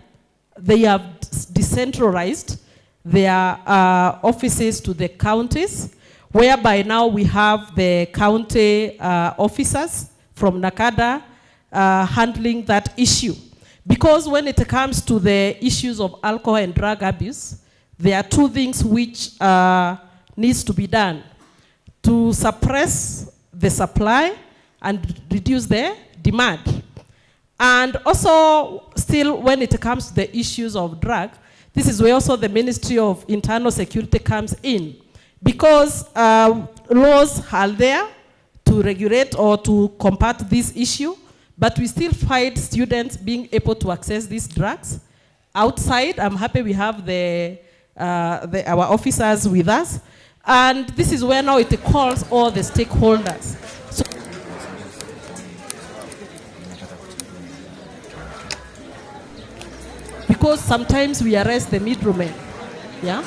I: they have decentralized their offices to the counties, whereby now we have the county officers from NACADA handling that issue. Because when it comes to the issues of alcohol and drug abuse, there are two things which needs to be done: to suppress the supply and reduce the demand. And also, still, when it comes to the issues of drug, this is where also the Ministry of Internal Security comes in. Because laws are there to regulate or to combat this issue, but we still find students being able to access these drugs outside. I'm happy we have our officers with us. And this is where now it calls all the stakeholders. So because sometimes we arrest the middlemen, yeah?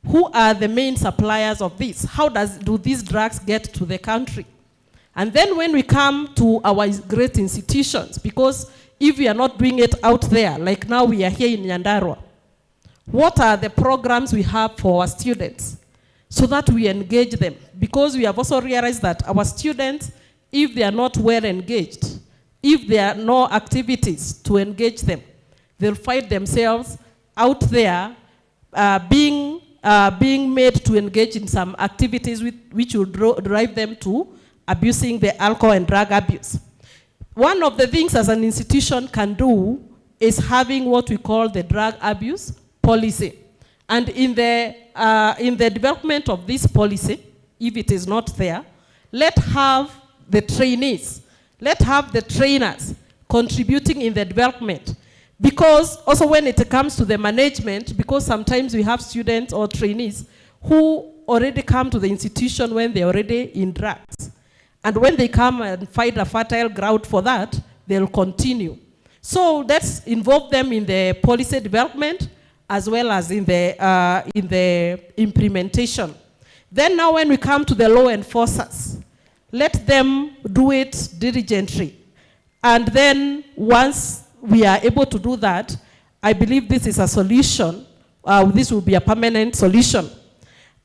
I: Who are the main suppliers of this? How do these drugs get to the country? And then when we come to our great institutions, because if we are not doing it out there, like now we are here in Nyandarua, what are the programs we have for our students so that we engage them? Because we have also realized that our students, if they are not well engaged, if there are no activities to engage them, they'll find themselves out there being made to engage in some activities which will drive them to abusing the alcohol and drug abuse. One of the things as an institution can do is having what we call the drug abuse policy. And in the development of this policy, if it is not there, let's have the trainees, let's have the trainers contributing in the development. Because also when it comes to the management, because sometimes we have students or trainees who already come to the institution when they're already in drugs. And when they come and find a fertile ground for that, they'll continue. So let's involve them in the policy development as well as in the implementation. Then now when we come to the law enforcers, let them do it diligently. And then once we are able to do that, I believe this is a solution. This will be a permanent solution.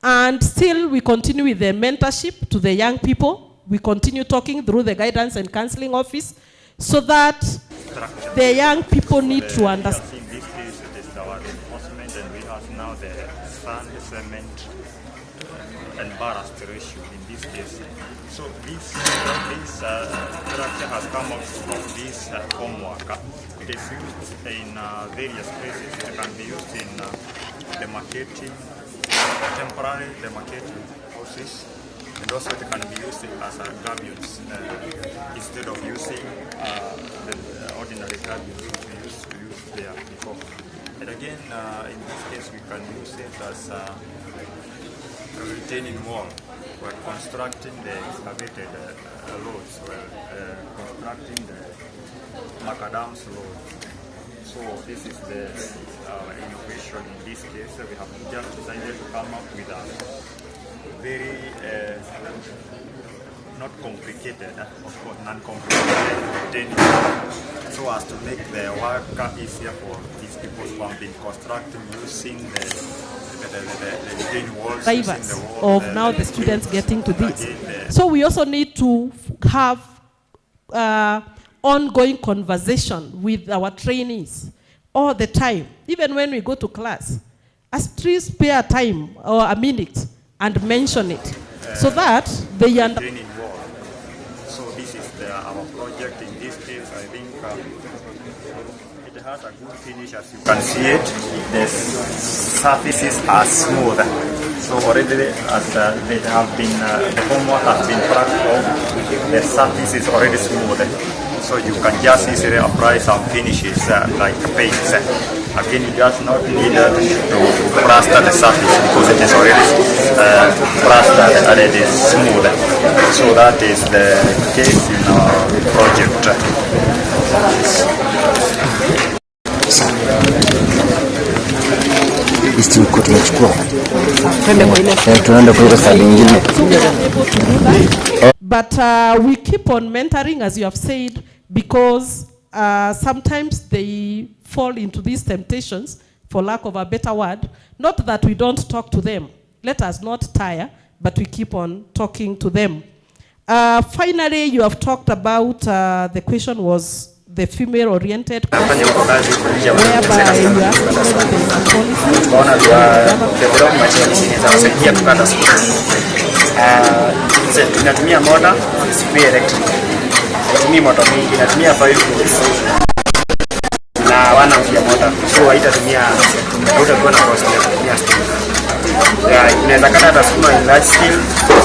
I: And still we continue with the mentorship to the young people. We continue talking through the guidance and counseling office so that the young people need to understand.
O: In this case, it is our enforcement, and we have now the sand, cement, and ballast ratio in this case. So this structure has come out from this homework. It is used in various places. It can be used in the marketing, temporary demarcating process, and also it can be used as a gabions instead of using the ordinary gabions which we used to use there before. And again, in this case, we can use it as retaining wall. We're constructing the excavated roads. We're constructing the macadam's road. So this is the innovation in this case. We have just decided to come up with a very not complicated, of course non-complicated retaining wall, so as to make the work easier for these people who have been constructing using the retaining walls,
I: drivers of now the students getting to this. So we also need to have ongoing conversation with our trainees all the time, even when we go to class. Please spare time or a minute and mention it, so that they understand.
O: So this is our project in this case. I think it has a good finish, as you can see it. The surfaces are smooth. So already as they have been, the homework has been packed off, the surface is already smooth. So you can just easily apply some finishes like paints. Again, you just not need to plaster the surface because it is already plastered and it is smooth. So that is the case in our project.
I: But we keep on mentoring, as you have said, because sometimes they fall into these temptations, for lack of a better word. Not that we don't talk to them. Let us not tire, but we keep on talking to them. Finally, you have talked about, the question was the female-oriented whereby you are
P: inatumia motor, si electric. Inatumia motor mingi, inatumia 5 volts na 1 ampere motor. So haitatumia hautakuwa na cost ya kutumia stima. Inaweza kata hata sukuma in large scale,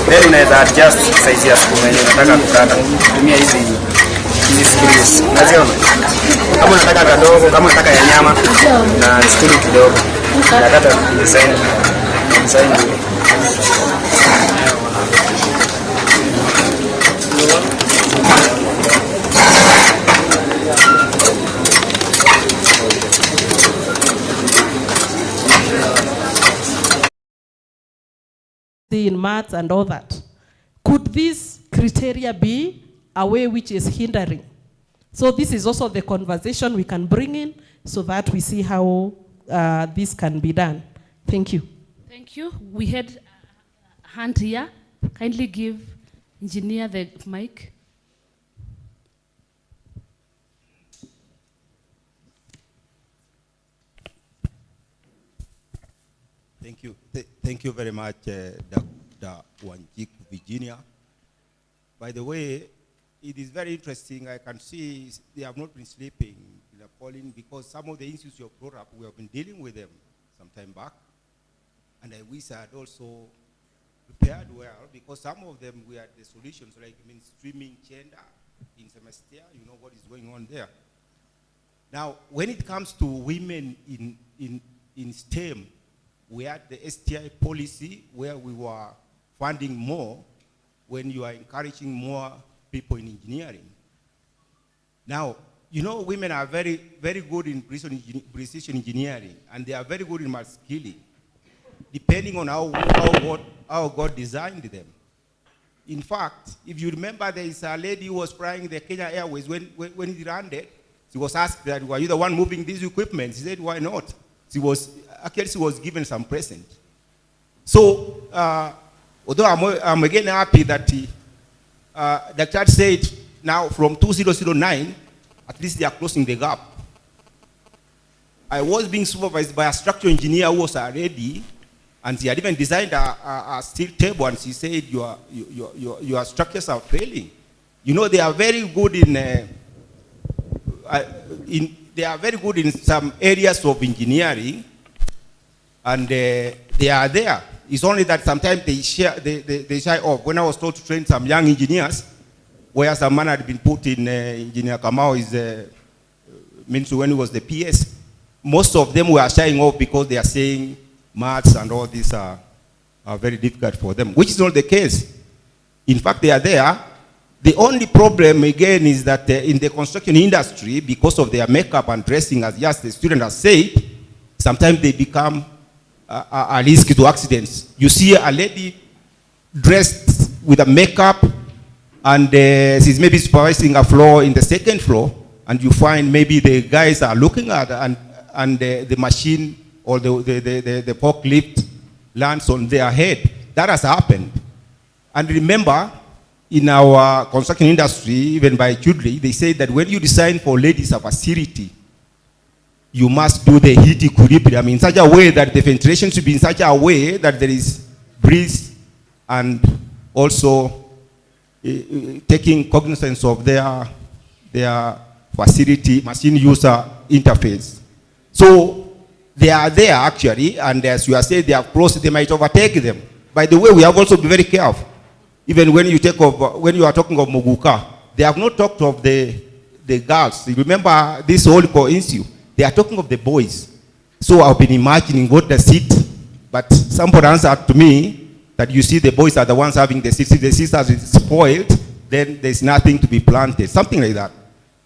P: then unaweza adjust size ya sukuma yenye unataka kukata. Tumia hizi screws. Unaziona? Kama unataka kadogo, kama unataka ya nyama na screw kidogo. Unakata design.
I: in maths and all that. Could this criteria be a way which is hindering? So this is also the conversation we can bring in so that we see how this can be done. Thank you.
H: Thank you. We had a hand here. Kindly give engineer the mic.
Q: Thank you. Thank you very much, Dr. Wanjik, Virginia. By the way, it is very interesting. I can see they have not been sleeping in the polling because some of the issues you have brought up, we have been dealing with them some time back. And I wish I had also prepared well because some of them we had the solutions, like streaming gender in semester, you know what is going on there. Now, when it comes to women in STEM, we had the STI policy where we were funding more when you are encouraging more people in engineering. Now, you know, women are very, very good in precision engineering, and they are very good in multi-skilling, depending on how God designed them. In fact, if you remember, there is a lady who was flying the Kenya Airways when it landed. She was asked that, were you the one moving these equipment? She said, why not? She was given some present. So, although I'm again happy that the church said now from 2009, at least they are closing the gap. I was being supervised by a structural engineer who was ready, and she had even designed a steel table, and she said, your structures are failing. You know, they are very good they are very good in some areas of engineering, and they are there. It's only that sometimes they shy off. When I was told to train some young engineers, where some man had been put in Engineer Kamau means when he was the PS, most of them were shying off because they are saying maths and all these are very difficult for them, which is not the case. In fact, they are there. The only problem, again, is that in the construction industry, because of their makeup and dressing, as just the student has said, sometimes they become a risk to accidents. You see a lady dressed with a makeup, and she's maybe supervising a floor in the second floor, and you find maybe the guys are looking at her, and the machine or the forklift lands on their head. That has happened. And remember, in our construction industry, even by Chudley, they say that when you design for ladies a facility, you must do the heat equilibrium in such a way that the ventilation should be in such a way that there is breeze and also taking cognizance of their facility machine user interface. So they are there actually, and as you are saying, they are close, they might overtake them. By the way, we have also to be very careful. Even when you are talking of Muguka, they have not talked of the girls. You remember this whole issue. They are talking of the boys. So I've been imagining what the seat, but somebody answered to me that you see the boys are the ones having the seats. If the seats are spoiled, then there's nothing to be planted, something like that.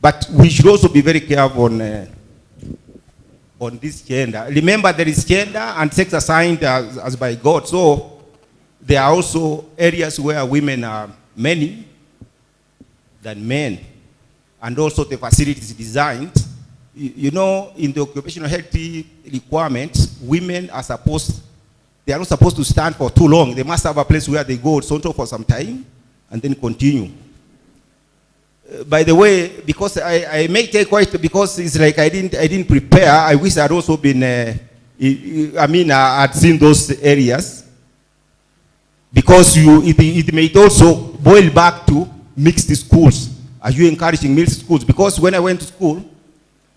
Q: But we should also be very careful on this gender. Remember, there is gender and sex assigned as by God. So there are also areas where women are many than men. And also the facilities designed. You know, in the occupational health requirements, women are they are not supposed to stand for too long. They must have a place where they go for some time and then continue. By the way, because I may take quite, because it's like I didn't prepare, I wish I'd also been, I'd seen those areas. Because it may also boil back to mixed schools. Are you encouraging mixed schools? Because when I went to school,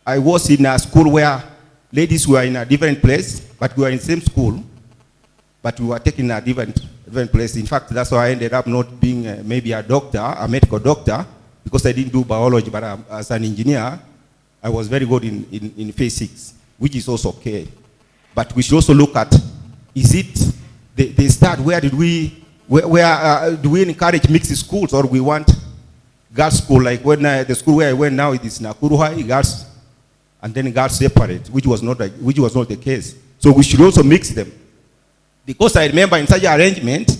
Q: I was in a school where ladies were in a different place, but we were in the same school, but we were taking a different place. In fact, that's why I ended up not being maybe a doctor, a medical doctor, because I didn't do biology, but as an engineer, I was very good in physics, which is also okay. But we should also look at, is it, they start, where do we encourage mixed schools, or we want girls' school, like when the school where I went now, it is Nakuru High, girls, and then girls separate, which was not the case. So we should also mix them. Because I remember in such an arrangement,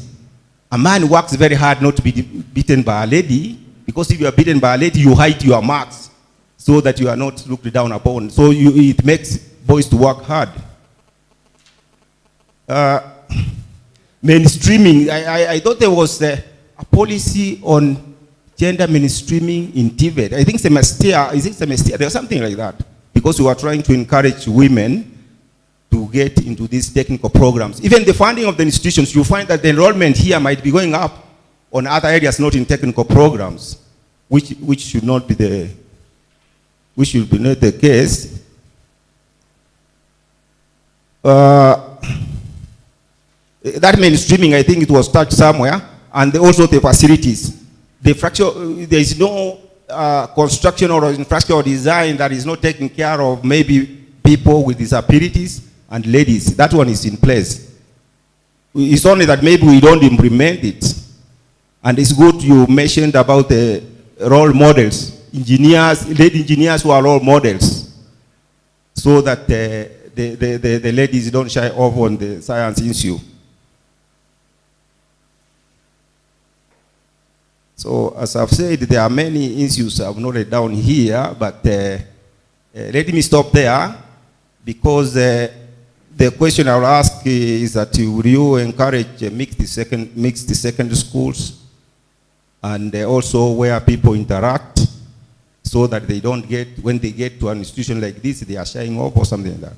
Q: a man works very hard not to be beaten by a lady, because if you are beaten by a lady, you hide your marks so that you are not looked down upon. So it makes boys to work hard. Mainstreaming, I thought there was a policy on gender mainstreaming in TVET. I think semester, is it semester? There's something like that. Because we were trying to encourage women to get into these technical programs. Even the funding of the institutions, you find that the enrollment here might be going up on other areas, not in technical programs, which should not be the case. That mainstreaming, I think it was touched somewhere, and also the facilities. There is no construction or infrastructure design that is not taking care of maybe people with disabilities and ladies. That one is in place. It's only that maybe we don't implement it. And it's good you mentioned about the role models, lady engineers who are role models, so that the ladies don't shy off on the science issue. So as I've said, there are many issues I've noted down here, but let me stop there, because the question I'll ask is that will you encourage mixed secondary schools, and also where people interact, so that they don't get, when they get to an institution like this, they are shying off or something like that?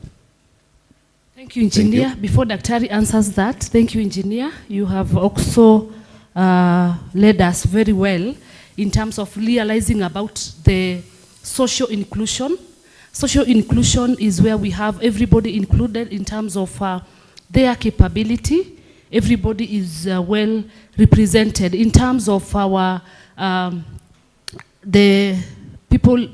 H: Thank you, Engineer. Thank you. Before Daktari answers that, thank you, Engineer. You have also led us very well in terms of realizing about the social inclusion. Social inclusion is where we have everybody included in terms of their capability. Everybody is well represented. In terms of our the people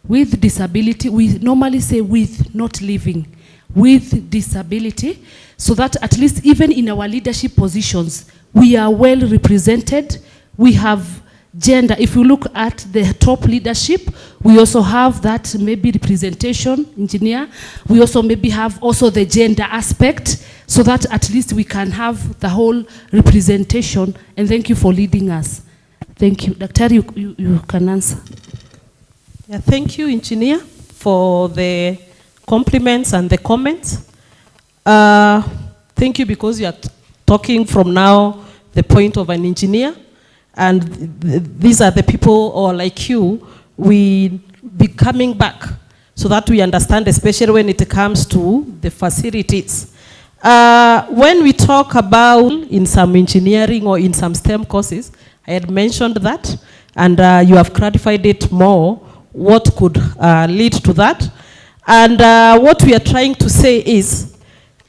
H: with disability, we normally say with, not living. with disability, so that at least even in our leadership positions, we are well represented. We have gender. If you look at the top leadership, we also have that maybe representation, engineer. We also maybe have also the gender aspect, so that at least we can have the whole representation. And thank you for leading us. Thank you. Dr. You can answer.
I: Yeah, thank you, engineer, for the compliments and the comments. Thank you, because you are talking from now the point of an engineer, and these are the people, or like you, we be coming back so that we understand, especially when it comes to the facilities. When we talk about in some engineering or in some STEM courses, I had mentioned that, and you have clarified it more, what could lead to that. And what we are trying to say is,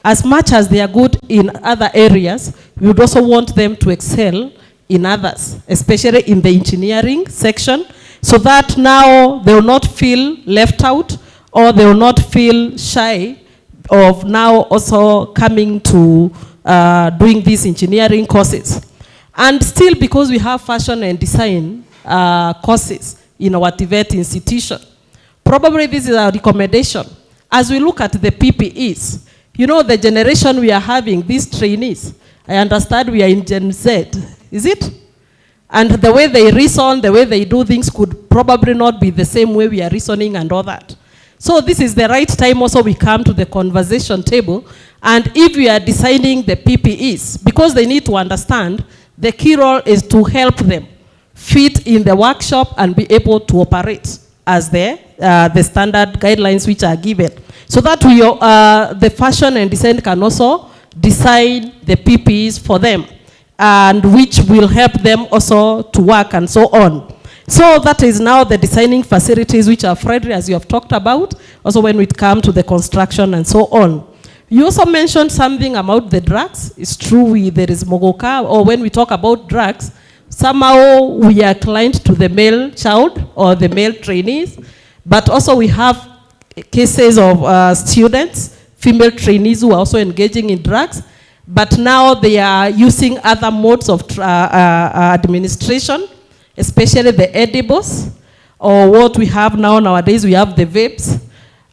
I: as much as they are good in other areas, we would also want them to excel in others, especially in the engineering section, so that now they will not feel left out, or they will not feel shy of now also coming to doing these engineering courses. And still, because we have fashion and design courses in our TVET institution, probably this is our recommendation. As we look at the PPEs, you know, the generation we are having, these trainees, I understand we are in Gen Z, is it? And the way they reason, the way they do things could probably not be the same way we are reasoning and all that. So this is the right time also we come to the conversation table, and if we are designing the PPEs, because they need to understand, the key role is to help them fit in the workshop and be able to operate as the standard guidelines which are given. So that we, the fashion and design can also design the PPEs for them, and which will help them also to work and so on. So that is now the designing facilities which are friendly, as you have talked about, also when we come to the construction and so on. You also mentioned something about the drugs. It's true, there is Mogoka, or when we talk about drugs, somehow we are inclined to the male child or the male trainees, but also we have cases of students, female trainees who are also engaging in drugs, but now they are using other modes of administration, especially the edibles, or what we have nowadays, we have the vapes.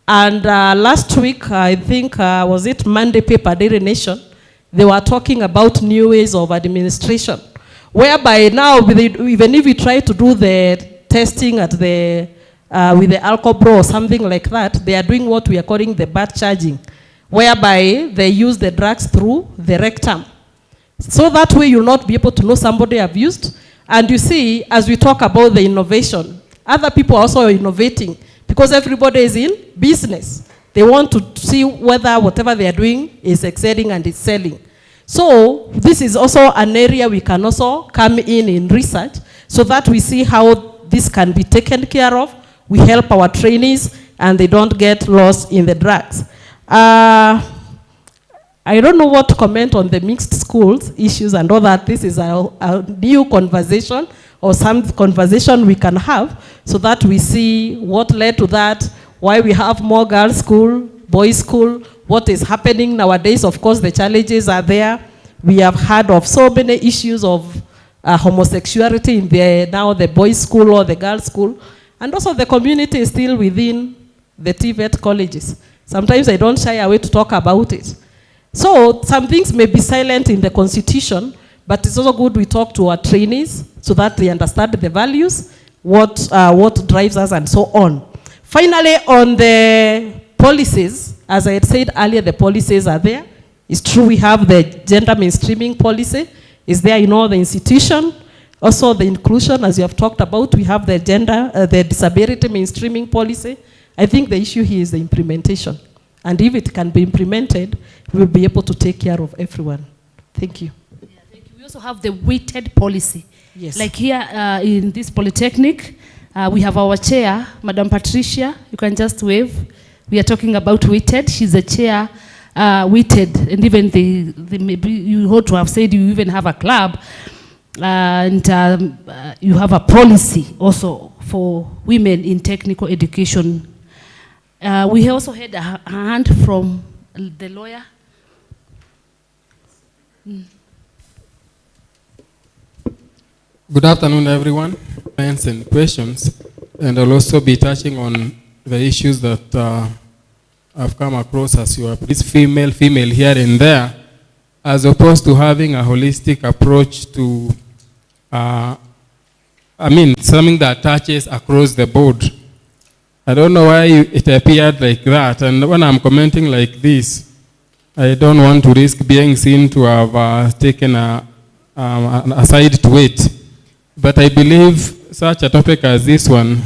I: And last week, I think, was it Monday paper, Daily Nation, they were talking about new ways of administration, whereby now, even if we try to do the testing at the, with the alcohol or something like that, they are doing what we are calling the bad charging, whereby they use the drugs through the rectum. So that way you'll not be able to know somebody abused. And you see, as we talk about the innovation, other people are also innovating, because everybody is in business. They want to see whether whatever they are doing is excelling and is selling. So this is also an area we can also come in research, so that we see how this can be taken care of. We help our trainees and they don't get lost in the drugs. I don't know what to comment on the mixed schools issues and all that. This is a new conversation, or some conversation we can have, so that we see what led to that, why we have more girls' school, boys' school, what is happening nowadays. Of course, the challenges are there. We have heard of so many issues of homosexuality in now the boys' school or the girls' school. And also the community is still within the TVET colleges. Sometimes I don't shy away to talk about it. So some things may be silent in the constitution, but it's also good we talk to our trainees so that they understand the values, what drives us and so on. Finally, on the policies, as I had said earlier, the policies are there. It's true we have the gender mainstreaming policy. It's there in all the institution. Also the inclusion, as you have talked about, we have the the disability mainstreaming policy. I think the issue here is the implementation. And if it can be implemented, we'll be able to take care of everyone. Thank you.
H: Yeah, thank you. We also have the weighted policy.
I: Yes.
H: Like here in this Polytechnic, we have our chair, Madam Patricia. You can just wave. We are talking about weighted. She's a chair, weighted. And even maybe you ought to have said you even have a club. And you have a policy also for women in technical education. We also had a hand from the lawyer.
R: Good afternoon, everyone. Comments and questions. And I'll also be touching on the issues that I've come across as you are this female here and there, as opposed to having a holistic approach to, something that touches across the board. I don't know why it appeared like that. And when I'm commenting like this, I don't want to risk being seen to have taken a side to it. But I believe such a topic as this one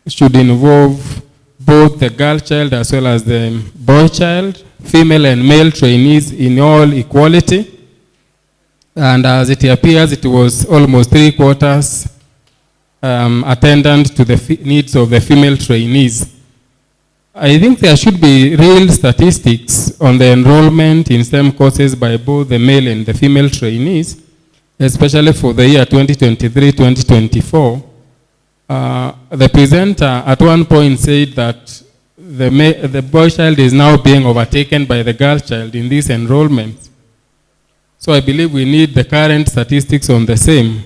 R: should involve both the girl child as well as the boy child, female and male trainees in all equality. And as it appears, it was almost 3/4 attendant to the needs of the female trainees. I think there should be real statistics on the enrollment in STEM courses by both the male and the female trainees, especially for the year 2023-2024. The presenter at one point said that the boy child is now being overtaken by the girl child in this enrollment. So I believe we need the current statistics on the same.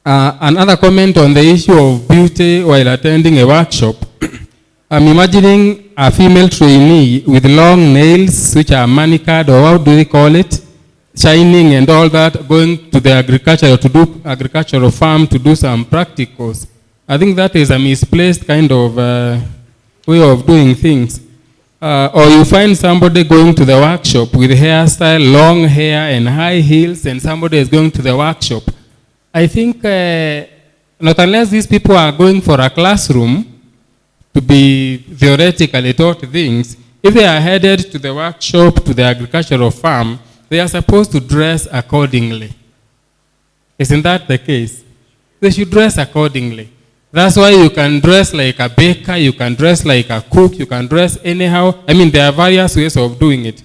R: Another comment on the issue of beauty while attending a workshop. I'm imagining a female trainee with long nails, which are manicured, or how do they call it? Shining and all that, going to the agricultural farm to do some practicals. I think that is a misplaced kind of way of doing things. Or you find somebody going to the workshop with hairstyle, long hair and high heels, and somebody is going to the workshop. I think not unless these people are going for a classroom to be theoretically taught things, if they are headed to the workshop, to the agricultural farm, they are supposed to dress accordingly. Isn't that the case? They should dress accordingly. That's why you can dress like a baker, you can dress like a cook, you can dress anyhow. There are various ways of doing it.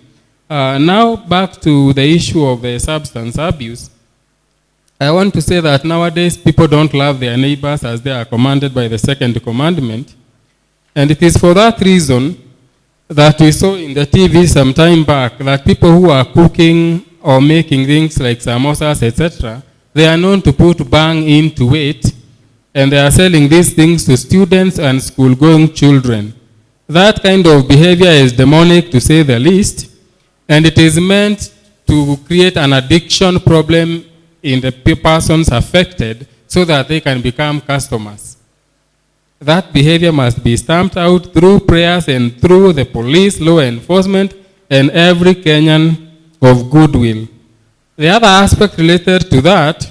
R: Now back to the issue of substance abuse. I want to say that nowadays people don't love their neighbors as they are commanded by the second commandment. And it is for that reason that we saw in the TV some time back that people who are cooking or making things like samosas, etc., they are known to put bang into it, and they are selling these things to students and school-going children. That kind of behavior is demonic, to say the least, and it is meant to create an addiction problem in the persons affected so that they can become customers. That behavior must be stamped out through prayers and through the police, law enforcement, and every Kenyan of goodwill. The other aspect related to that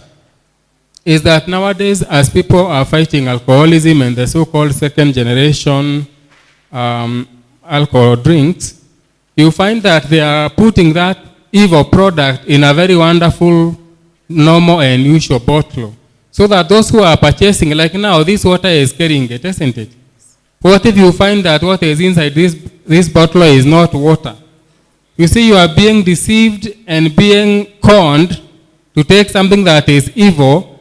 R: is that nowadays, as people are fighting alcoholism and the so-called second generation alcohol drinks, you find that they are putting that evil product in a very wonderful, normal and usual bottle. So that those who are purchasing, like now, this water is carrying it, isn't it? What if you find that what is inside this bottle is not water? You see, you are being deceived and being conned to take something that is evil,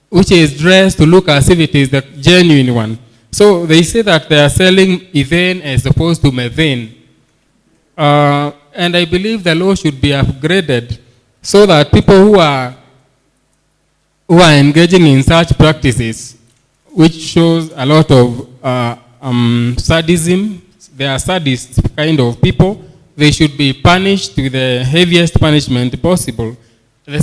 R: which is dressed to look as if it is the genuine one. So they say that they are selling ethane as opposed to methane. And I believe the law should be upgraded so that people who are engaging in such practices, which shows a lot of sadism, they are sadist kind of people, they should be punished with the heaviest punishment possible. The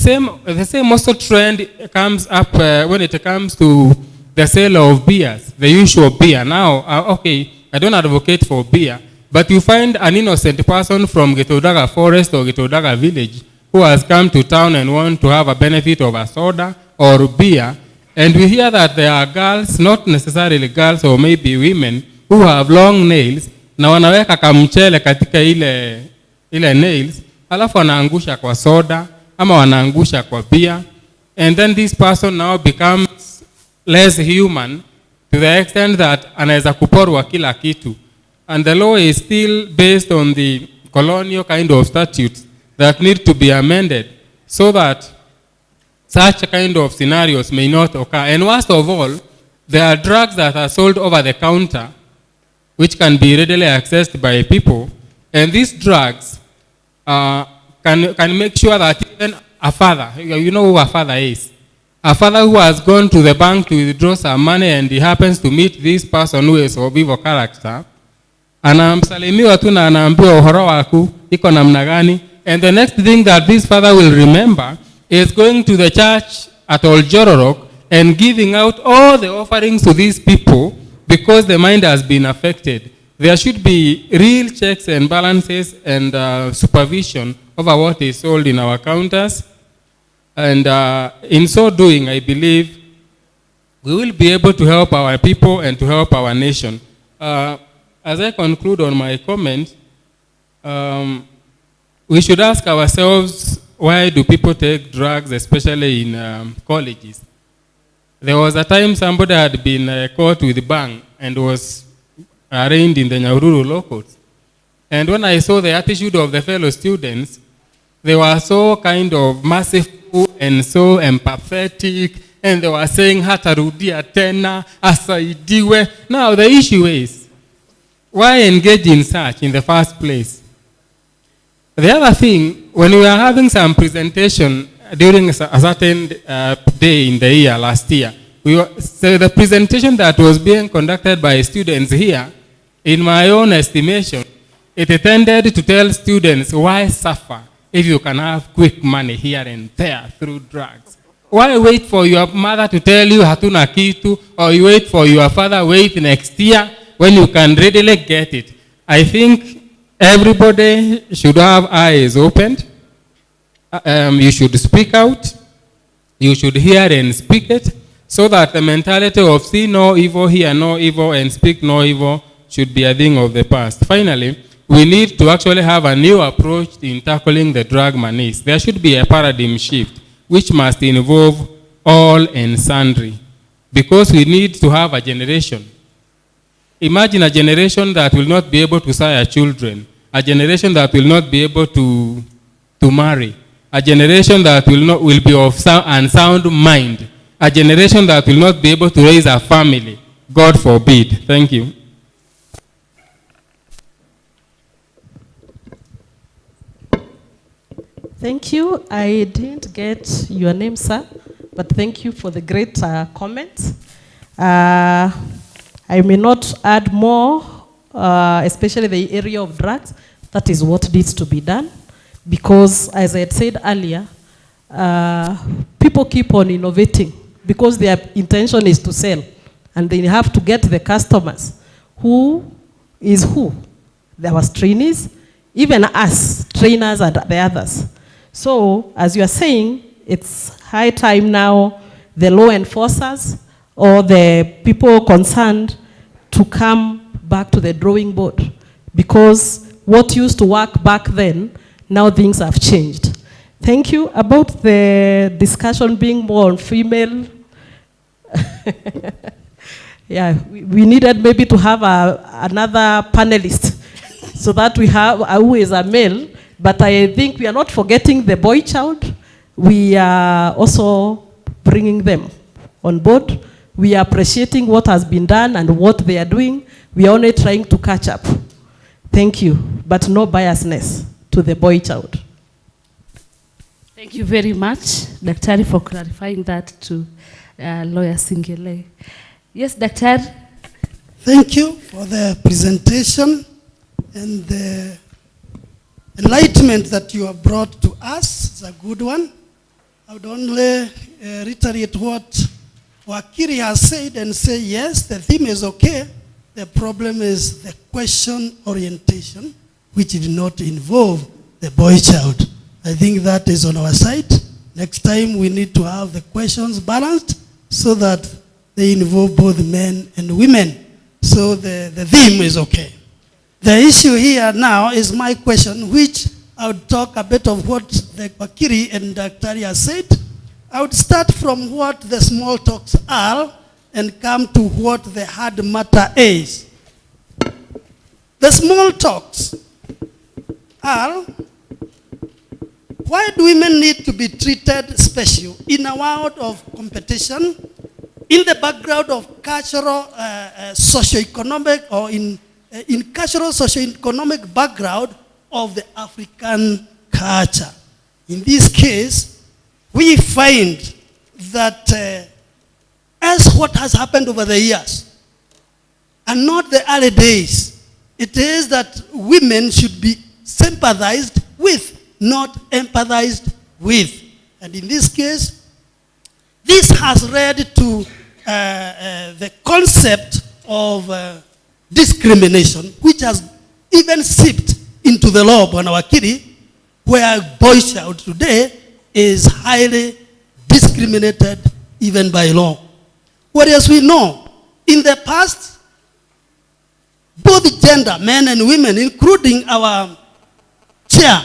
R: same also trend comes up when it comes to the sale of beers, the usual beer. Now, okay, I don't advocate for beer, but you find an innocent person from Getodaga Forest or Getodaga Village who has come to town and want to have a benefit of a soda or beer, and we hear that there are girls, not necessarily girls or maybe women, who have long nails, na wanaweka kamchele katika ile nails, alafu wanaangusha kwa soda, ama wanaangusha kwa beer, and then this person now becomes less human to the extent that anaweza kuporwa kila kitu. And the law is still based on the colonial kind of statutes that need to be amended so that such kind of scenarios may not occur. And worst of all, there are drugs that are sold over the counter which can be readily accessed by people, And these drugs can make sure that even a father, you know who a father is, a father who has gone to the bank to withdraw some money and he happens to meet this person who is of evil character, anamsalimiwa tu na anaambiwa uhoro wako iko namna gani, and the next thing that this father will remember is going to the church at Oljororok and giving out all the offerings to these people because the mind has been affected. There should be real checks and balances and supervision over what is sold in our counters. And in so doing, I believe we will be able to help our people and to help our nation. As I conclude on my comment, we should ask ourselves, why do people take drugs, especially in colleges? There was a time somebody had been caught with bang and was arraigned in the Nyahururu law courts. And when I saw the attitude of the fellow students, they were so kind of merciful and so empathetic, and they were saying, hatarudia tena, asaidiwe. Now the issue is, why engage in such in the first place? The other thing, when we were having some presentation during a certain day in the year, last year, so the presentation that was being conducted by students here, in my own estimation, it tended to tell students why suffer if you can have quick money here and there through drugs. Why wait for your mother to tell you hatuna kitu, or you wait for your father, wait next year when you can readily get it? I think everybody should have eyes opened. You should speak out. You should hear and speak it, so that the mentality of see no evil, hear no evil, and speak no evil should be a thing of the past. Finally, we need to actually have a new approach in tackling the drug menace. There should be a paradigm shift, which must involve all and sundry, because we need to have a generation. Imagine a generation that will not be able to sire children, a generation that will not be able to marry, a generation that will be of unsound mind, a generation that will not be able to raise a family. God forbid. Thank you.
I: Thank you. I didn't get your name, sir, but thank you for the great comments. I may not add more, especially the area of drugs. That is what needs to be done, because as I had said earlier, people keep on innovating because their intention is to sell, and they have to get the customers. Who is who? There was trainees, even us, trainers and the others. So, as you are saying, it's high time now the law enforcers or the people concerned to come back to the drawing board, because what used to work back then, now things have changed. Thank you. About the discussion being more on female, yeah, we needed maybe to have another panelist so that we have who is a male. But I think we are not forgetting the boy child. We are also bringing them on board. We are appreciating what has been done and what they are doing. We are only trying to catch up. Thank you, but no biasness to the boy child.
H: Thank you very much, Daktari, for clarifying that to Lawyer Singele. Yes, Daktari.
E: Thank you for the presentation and the enlightenment that you have brought to us. It's a good one. I would only reiterate what Wakiri has said and say, yes, the theme is okay. The problem is the question orientation, which did not involve the boy child. I think that is on our side. Next time we need to have the questions balanced so that they involve both men and women. So the theme is okay. The issue here now is my question, which I would talk a bit of what the Bakiri and Daktari has said. I would start from what the small talks are and come to what the hard matter is. The small talks are, why do women need to be treated special in a world of competition, in the background of cultural, socio-economic, or in cultural, socio-economic background of the African culture. In this case, we find that as what has happened over the years, and not the early days, it is that women should be sympathized with, not empathized with. And in this case, this has led to the concept of discrimination, which has even seeped into the law, Bwana Wakili, where boy child today is highly discriminated even by law. Whereas we know, in the past, both gender, men and women, including our chair,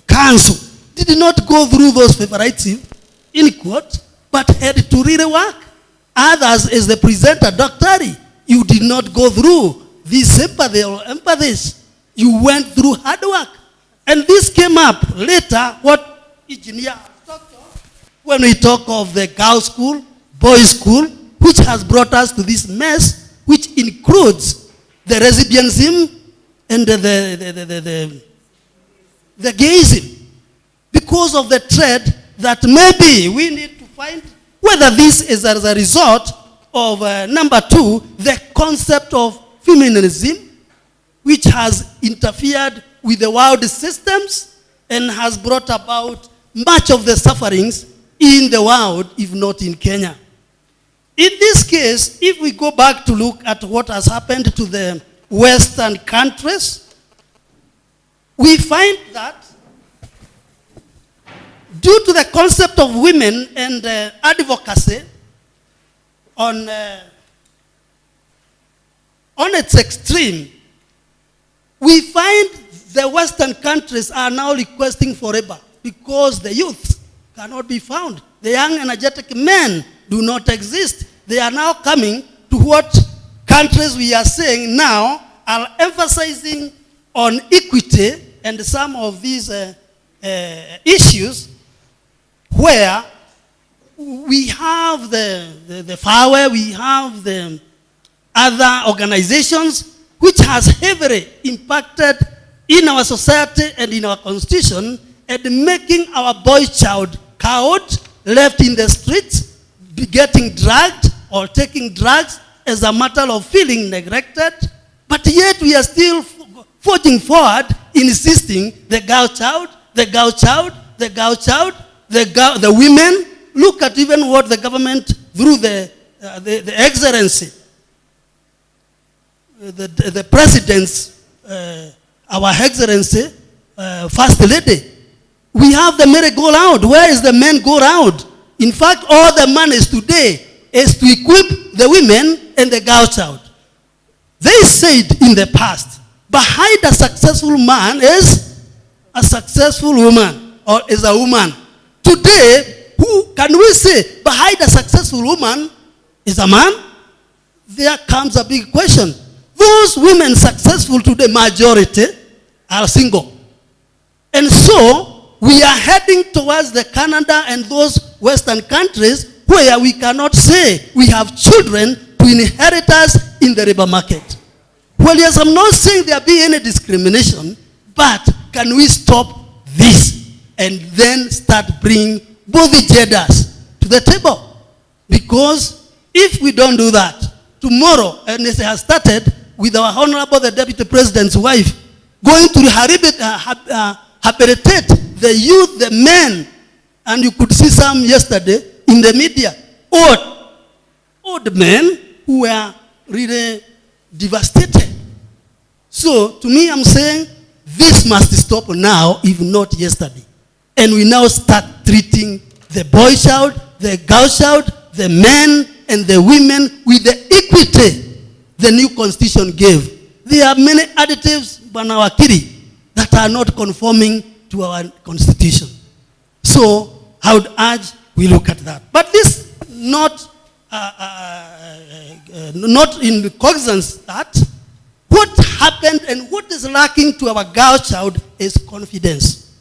E: council, did not go through those favoritism in court, but had to really work. Others, as the presenter, Dr. Ari, you did not go through this sympathy or empathy. You went through hard work. And this came up later, what engineer talked of, when we talk of the girls' school, boys' school, which has brought us to this mess, which includes the lesbianism and the gayism. Because of the thread that maybe we need to find whether this is as a result of, number two, the concept of feminism, which has interfered with the world systems and has brought about much of the sufferings in the world, if not in Kenya. In this case, if we go back to look at what has happened to the Western countries, we find that due to the concept of women and advocacy on its extreme, we find the Western countries are now requesting for labor because the youth cannot be found. The young energetic men do not exist. They are now coming to what countries we are saying now are emphasizing on equity and some of these issues where we have the FAWE, we have the other organizations which has heavily impacted in our society and in our constitution and making our boy child cowed, left in the streets, getting dragged or taking drugs as a matter of feeling neglected. But yet we are still forging forward, insisting the girl child, the girl child, the girl child, the women. Look at even what the government, through the excellency, the president's, our excellency, first lady. We have the merry-go-round. Where is the men go round? In fact, all the monies today is to equip the women and the girl child. They said in the past, behind a successful man is a successful woman, or is a woman. Today, who can we say behind a successful woman is a man? There comes a big question. Those women successful today, majority, are single. And so, we are heading towards the Canada and those Western countries where we cannot say we have children to inherit us in the labor market. Well, yes, I'm not saying there be any discrimination, but can we stop this and then start bringing both the genders to the table? Because if we don't do that, tomorrow, and it has started with our Honorable the Deputy President's wife, going to rehabilitate the youth, the men, and you could see some yesterday in the media, old men who were really devastated. So, to me, I'm saying this must stop now, if not yesterday. And we now start treating the boy child, the girl child, the men, and the women with the equity the new constitution gave. There are many additives, Bwana Wakili, that are not conforming to our constitution. So, I would urge we look at that. But this not in cognizance that what happened and what is lacking to our girl child is confidence.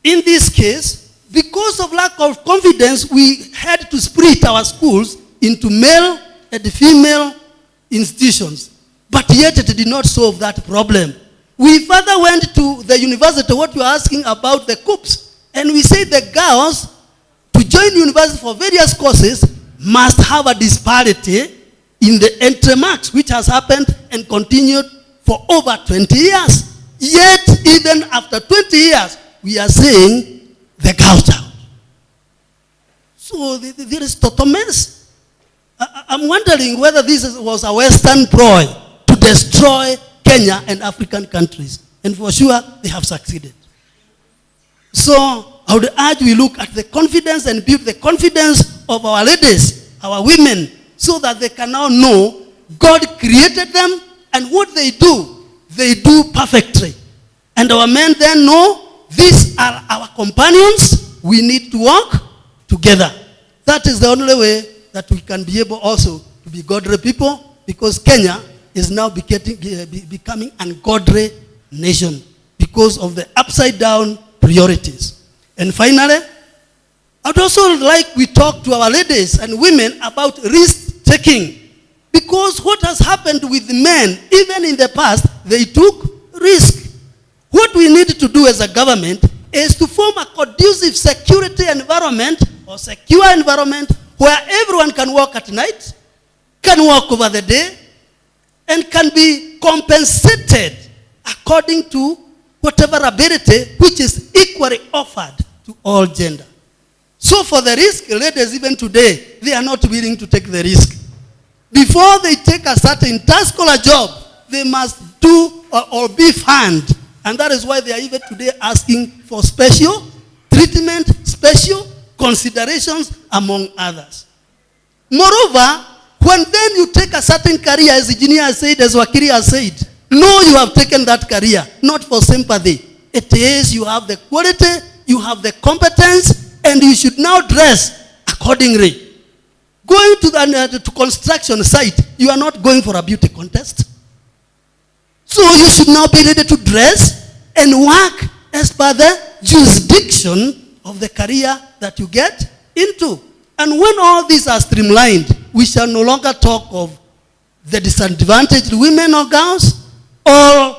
E: In this case, because of lack of confidence, we had to split our schools into male and female institutions. But yet it did not solve that problem. We further went to the university, what you are asking about the COOPs, and we said the girls to join university for various courses must have a disparity in the entry marks, which has happened and continued for over 20 years. Yet, even after 20 years, we are saying the girl child. So there is total mess. I'm wondering whether this was a Western ploy to destroy Kenya and African countries. And for sure, they have succeeded. So I would urge we look at the confidence and build the confidence of our ladies, our women, so that they can now know God created them and what they do perfectly. And our men then know these are our companions. We need to work together. That is the only way that we can be able also to be godly people, because Kenya is now becoming an ungodly nation because of the upside down priorities. And finally, I'd also like we talk to our ladies and women about risk taking, because what has happened with men, even in the past, they took risk. What we need to do as a government is to form a conducive security environment or secure environment where everyone can work at night, can work over the day, and can be compensated according to whatever ability which is equally offered to all gender. So for the risk, ladies even today, they are not willing to take the risk. Before they take a certain task or a job, they must do or be funded. And that is why they are even today asking for special treatment, special considerations, among others. Moreover, when then you take a certain career, as engineer has said, as Wakiri has said, no, you have taken that career, not for sympathy. It is, you have the quality, you have the competence, and you should now dress accordingly. Going to the construction site, you are not going for a beauty contest. So you should now be ready to dress and work as per the jurisdiction of the career that you get into. And when all these are streamlined, we shall no longer talk of the disadvantaged women or girls, or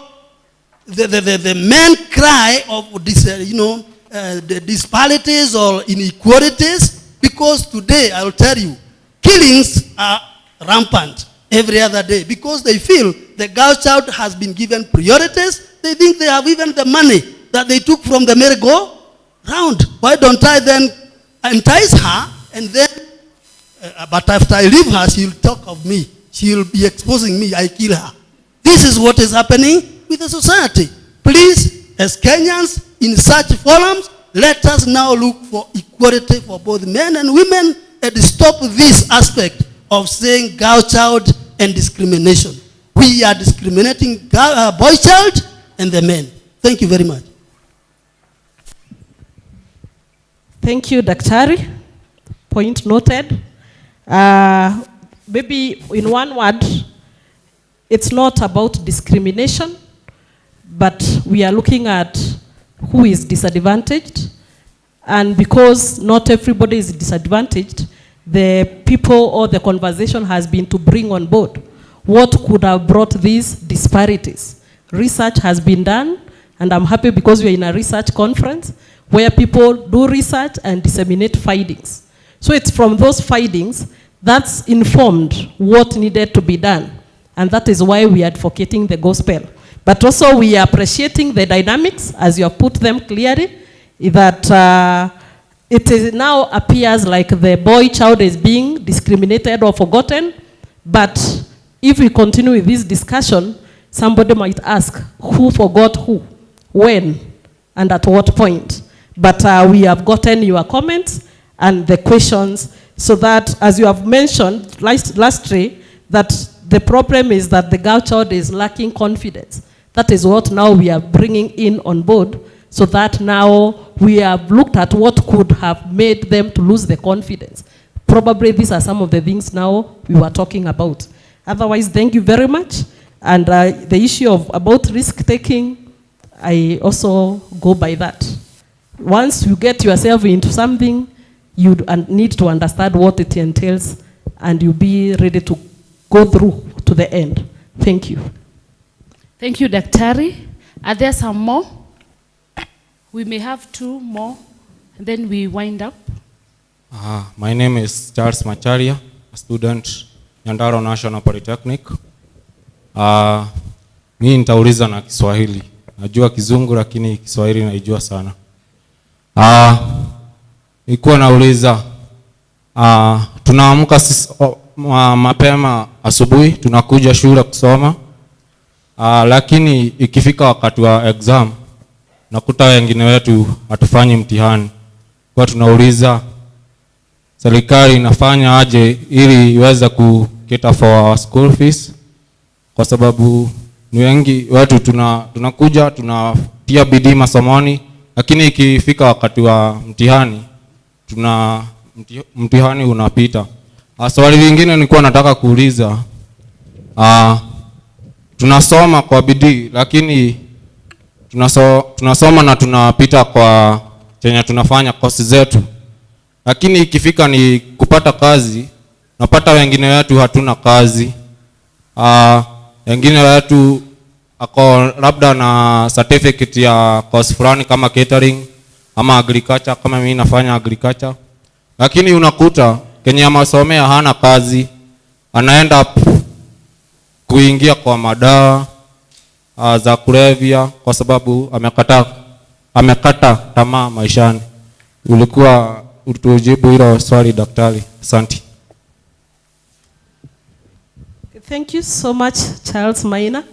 E: the men cry of this, the disparities or inequalities, because today, I'll tell you, killings are rampant every other day because they feel the girl child has been given priorities. They think they have even the money that they took from the merry-go-round. Why don't I then entice her and then, but after I leave her, she'll talk of me. She'll be exposing me. I kill her. This is what is happening with the society. Please, as Kenyans, in such forums, let us now look for equality for both men and women and stop this aspect of saying girl child and discrimination. We are discriminating boy child and the men. Thank you very much.
I: Thank you, Daktari. Point noted. Maybe in one word, it's not about discrimination, but we are looking at who is disadvantaged. And because not everybody is disadvantaged, the people or the conversation has been to bring on board what could have brought these disparities. Research has been done, and I'm happy because we're in a research conference where people do research and disseminate findings. So it's from those findings that's informed what needed to be done. And that is why we are advocating the gospel. But also we are appreciating the dynamics, as you have put them clearly, that it now appears like the boy child is being discriminated or forgotten. But if we continue with this discussion, somebody might ask, who forgot who, when, and at what point? But we have gotten your comments and the questions, so that, as you have mentioned lastly, that the problem is that the girl child is lacking confidence. That is what now we are bringing in on board, so that now we have looked at what could have made them to lose the confidence. Probably these are some of the things now we were talking about. Otherwise, thank you very much. And the issue of about risk-taking, I also go by that. Once you get yourself into something, you need to understand what it entails, and you be ready to go through to the end. Thank you.
H: Thank you, Daktari. Are there some more? We may have 2 more, and then we wind up.
S: My name is Charles Macharia, a student Nyandarua National Polytechnic. Mimi nitauliza na Kiswahili. Najua Kizungu lakini Kiswahili naijua sana. Nilikuwa nauliza, tunaamka mapema asubuhi, tunakuja shule kusoma. Lakini ikifika wakati wa exam, nakuta wengine wetu hatufanyi mtihani. Kwa tunauliza serikali inafanya aje ili iweze kuketa for our school fees, kwa sababu ni wengi watu tunakuja tunatia bidii masomoni, lakini ikifika wakati wa mtihani mtihani unapita. Swali lingine nilikuwa nataka kuuliza, tunasoma kwa bidii lakini tunasoma na tunapita kwa chenye tunafanya kosi zetu, lakini ikifika ni kupata kazi, napata wengine wetu hatuna kazi. Wengine wetu ako labda na certificate ya course fulani kama catering ama agriculture, kama mimi nafanya agriculture, lakini unakuta Kenya masomea hana kazi, anaenda kuingia kwa madawa za kulevya kwa sababu amekata tamaa maishani. Ulikuwa utujibu hilo swali daktari. Asante.
I: Thank you so much, Charles Maina.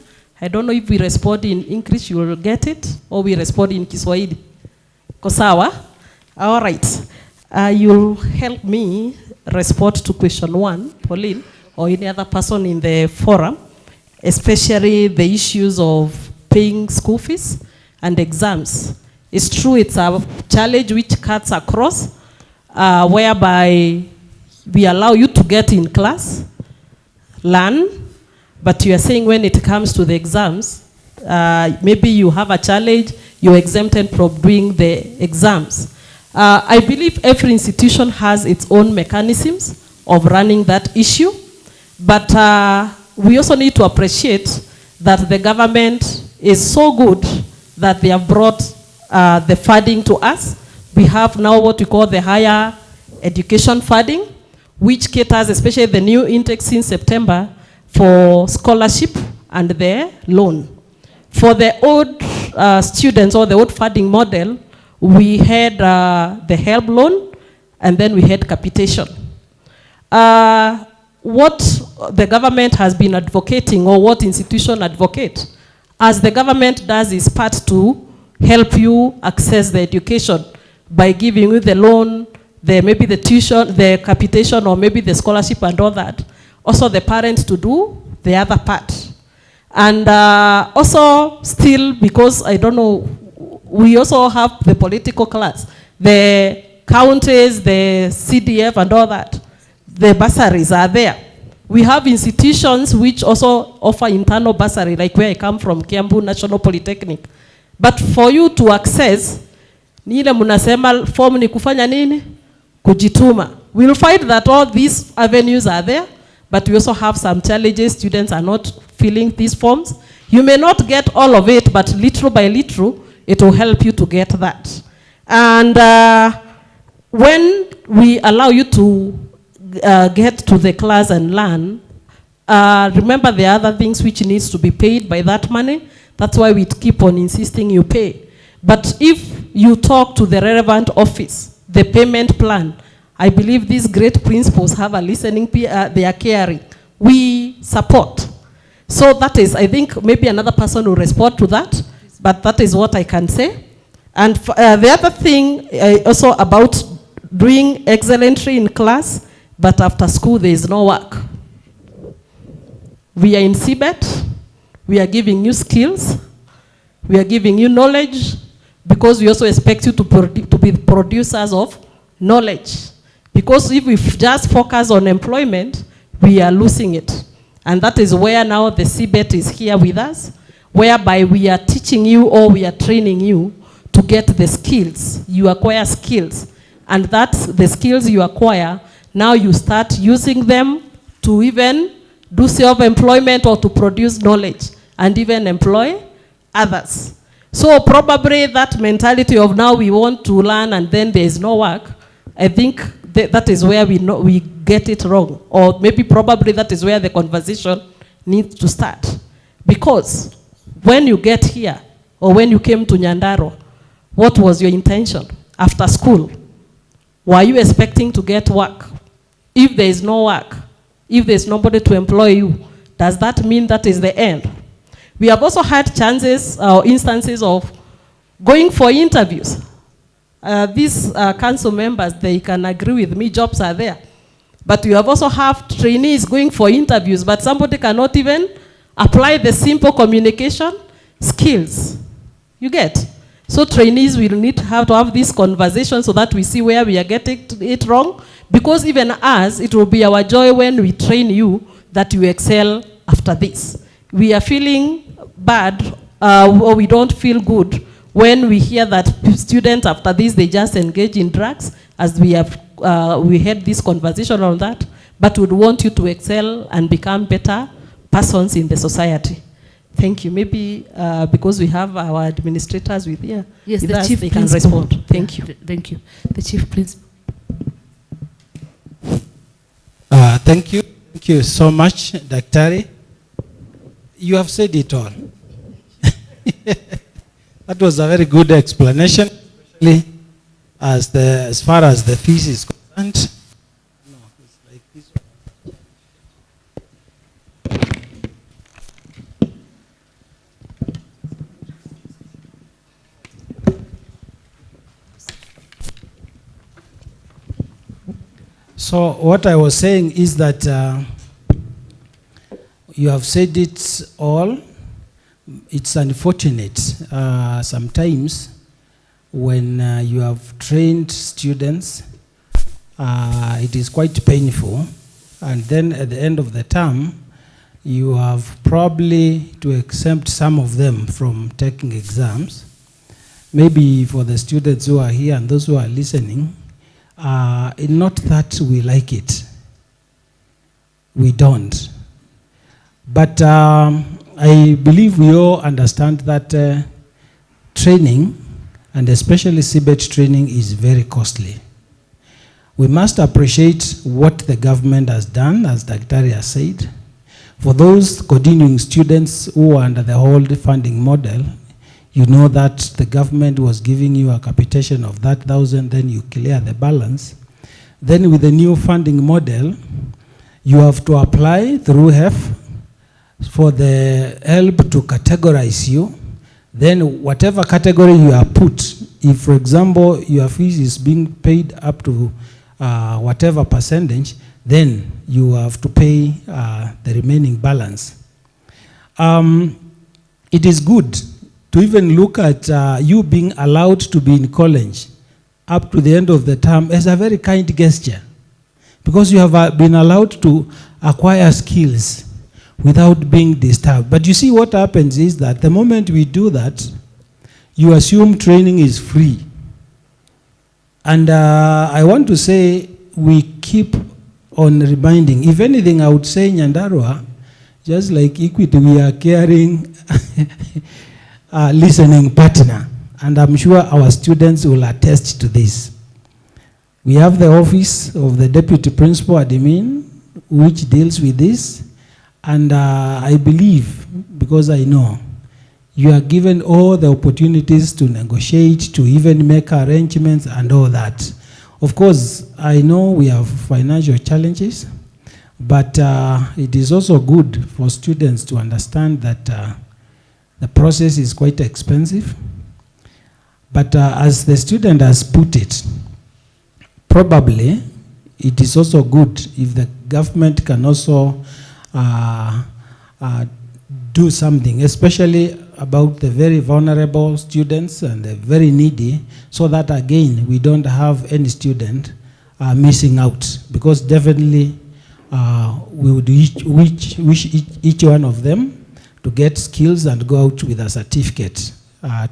I: I don't know if we respond in English, you will get it, or we respond in Kiswahili. Kosawa? All right. You'll help me respond to question 1, Pauline, or any other person in the forum, especially the issues of paying school fees and exams. It's true, it's a challenge which cuts across, whereby we allow you to get in class, learn, but you are saying when it comes to the exams, maybe you have a challenge, you're exempted from doing the exams. I believe every institution has its own mechanisms of running that issue, but we also need to appreciate that the government is so good that they have brought the funding to us. We have now what we call the higher education funding, which caters, especially the new intake since September, for scholarship and the loan. For the old students or the old funding model, we had the HELP loan and then we had capitation. What the government has been advocating, or what institution advocate, as the government does its part to help you access the education by giving you the loan, maybe the tuition, the capitation, or maybe the scholarship and all that. Also the parents to do the other part. And also still, because I don't know, we also have the political class, the counties, the CDF and all that. The bursaries are there. We have institutions which also offer internal bursary, like where I come from, Kiambu National Polytechnic. But for you to access, ni ile munasema form ni kufanya nini? Kujituma. We'll find that all these avenues are there, but we also have some challenges. Students are not filling these forms. You may not get all of it, but little by little, it will help you to get that. And when we allow you to get to the class and learn, remember the other things which needs to be paid by that money. That's why we keep on insisting you pay. But if you talk to the relevant office, the payment plan, I believe these great principals have a listening, they are caring. We support. So that is, I think maybe another person will respond to that, but that is what I can say. And the other thing also about doing excellently in class, but after school there is no work. We are in CBET, we are giving you skills, we are giving you knowledge, because we also expect you to be producers of knowledge. Because if we just focus on employment, we are losing it. And that is where now the CBET is here with us, whereby we are teaching you or we are training you to get the skills. You acquire skills. And that's the skills you acquire, now you start using them to even do self-employment or to produce knowledge and even employ others. So probably that mentality of now we want to learn and then there is no work, I think that is where we get it wrong. Or maybe probably that is where the conversation needs to start. Because when you get here, or when you came to Nyandarua, what was your intention after school? Were you expecting to get work? If there is no work, if there is nobody to employ you, does that mean that is the end? We have also had chances or instances of going for interviews. These council members, they can agree with me, jobs are there. But you have also have trainees going for interviews, but somebody cannot even apply the simple communication skills. You get? So trainees will need to have this conversation so that we see where we are getting it wrong. Because even us, it will be our joy when we train you that you excel after this. We are feeling bad or we don't feel good when we hear that students after this, they just engage in drugs, as we had this conversation on that, but would want you to excel and become better persons in the society. Thank you. Maybe because we have our administrators with here,
H: yes,
I: with
H: the
I: us,
H: chief
I: they can
H: principal.
I: respond. Thank you.
H: Thank you. The chief principal.
T: Thank you. Thank you so much, Daktari. You have said it all. That was a very good explanation, especially as far as the fees is concerned. No, it's like this one. So what I was saying is that you have said it all. It's unfortunate sometimes when you have trained students, it is quite painful, and then at the end of the term, you have probably to exempt some of them from taking exams. Maybe for the students who are here and those who are listening, not that we like it. We don't. But I believe we all understand that training, and especially CBET training, is very costly. We must appreciate what the government has done, as Daktari has said. For those continuing students who are under the old funding model, you know that the government was giving you a capitation of that 1,000, then you clear the balance. Then with the new funding model, you have to apply through HEF for the help to categorize you. Then whatever category you are put, if for example your fees is being paid up to whatever percentage, then you have to pay the remaining balance. It is good to even look at you being allowed to be in college up to the end of the term as a very kind gesture, because you have been allowed to acquire skills without being disturbed. But you see, what happens is that the moment we do that, you assume training is free. And I want to say we keep on reminding. If anything, I would say Nyandarua, just like Equity, we are caring listening partner. And I'm sure our students will attest to this. We have the office of the Deputy Principal Admin, which deals with this. And I believe, because I know, you are given all the opportunities to negotiate, to even make arrangements and all that. Of course, I know we have financial challenges, but it is also good for students to understand that the process is quite expensive. But as the student has put it, probably it is also good if the government can also do something, especially about the very vulnerable students and the very needy, so that again we don't have any student missing out, because definitely we would wish each one of them to get skills and go out with a certificate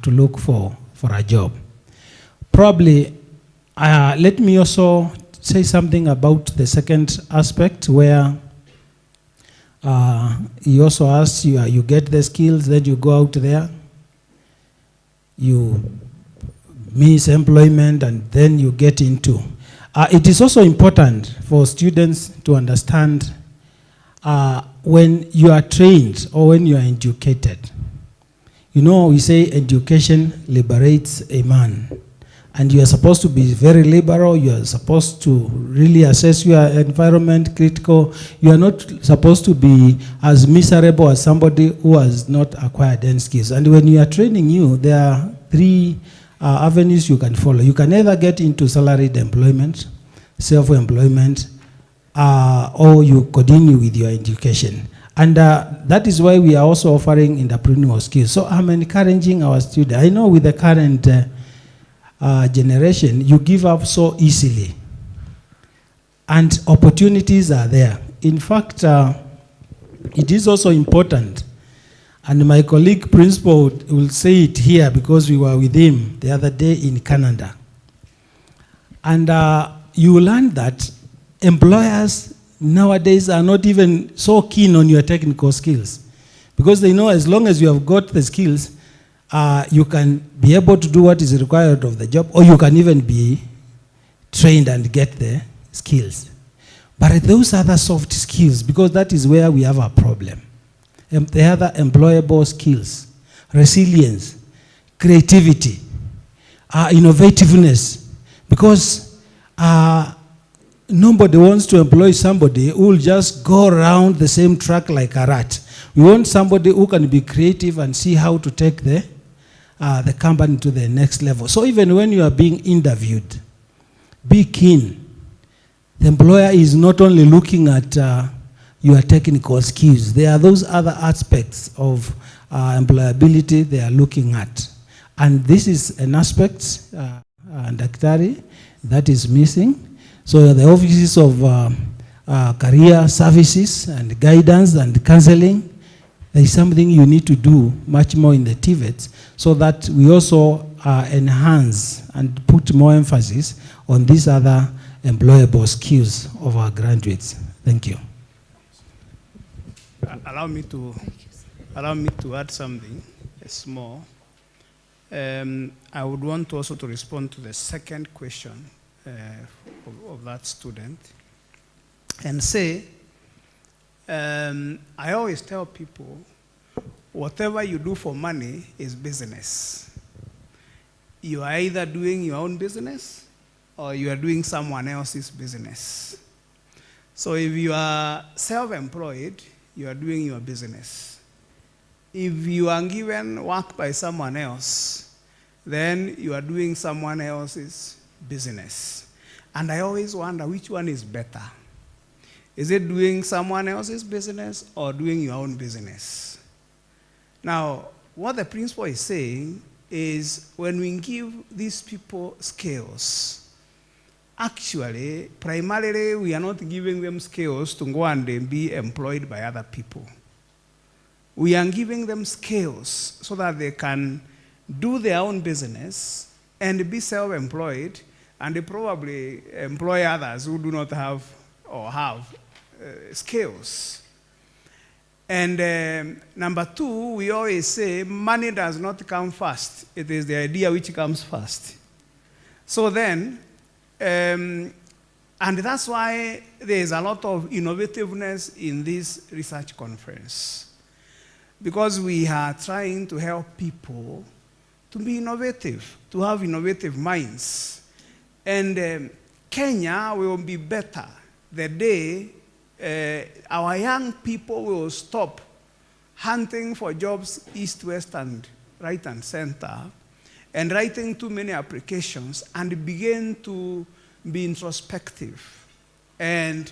T: to look for a job. Probably, let me also say something about the second aspect, where He also asks you, you get the skills, then you go out there, you miss employment, and then you get into. It is also important for students to understand when you are trained or when you are educated. You know, we say education liberates a man. And you are supposed to be very liberal. You are supposed to really assess your environment, critical. You are not supposed to be as miserable as somebody who has not acquired any skills. And when you are training you, there are three avenues you can follow. You can either get into salaried employment, self-employment, or you continue with your education. And that is why we are also offering entrepreneurial skills. So I'm encouraging our students. I know with the current generation, you give up so easily. And opportunities are there. In fact, it is also important, and my colleague principal will say it here because we were with him the other day in Canada. And you learn that employers nowadays are not even so keen on your technical skills, because they know as long as you have got the skills, you can be able to do what is required of the job, or you can even be trained and get the skills. But those other soft skills, because that is where we have a problem. The other employable skills, resilience, creativity, innovativeness, because nobody wants to employ somebody who will just go around the same track like a rat. We want somebody who can be creative and see how to take the company to the next level. So even when you are being interviewed, be keen. The employer is not only looking at your technical skills. There are those other aspects of employability they are looking at. And this is an aspect, Daktari, that is missing. So the offices of career services and guidance and counseling, there is something you need to do much more in the TVETs, so that we also enhance and put more emphasis on these other employable skills of our graduates. Thank you.
U: Allow me to add something small. I would want also to respond to the second question of that student and say, I always tell people, whatever you do for money is business. You are either doing your own business or you are doing someone else's business. So if you are self-employed, you are doing your business. If you are given work by someone else, then you are doing someone else's business. And I always wonder which one is better. Is it doing someone else's business or doing your own business? Now, what the principal is saying is when we give these people skills, actually, primarily, we are not giving them skills to go and be employed by other people. We are giving them skills so that they can do their own business and be self-employed, and they probably employ others who do not have or have skills. And number two, we always say money does not come first. It is the idea which comes first. So then, and that's why there is a lot of innovativeness in this research conference. Because we are trying to help people to be innovative, to have innovative minds. And Kenya will be better the day our young people will stop hunting for jobs east, west, and right and center, and writing too many applications, and begin to be introspective and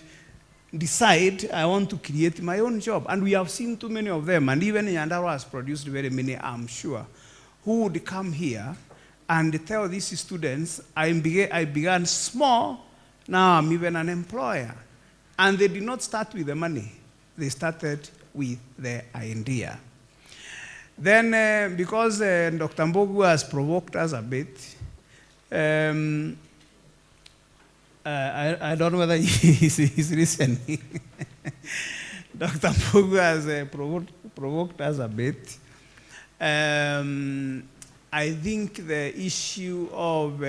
U: decide, I want to create my own job. And we have seen too many of them, and even Nyandarua has produced very many, I'm sure, who would come here and tell these students, I began small, now I'm even an employer. And they did not start with the money. They started with the idea. Then, because Dr. Mbogu has provoked us a bit, I don't know whether he's listening. Dr. Mbugu has provoked us a bit. I think the issue of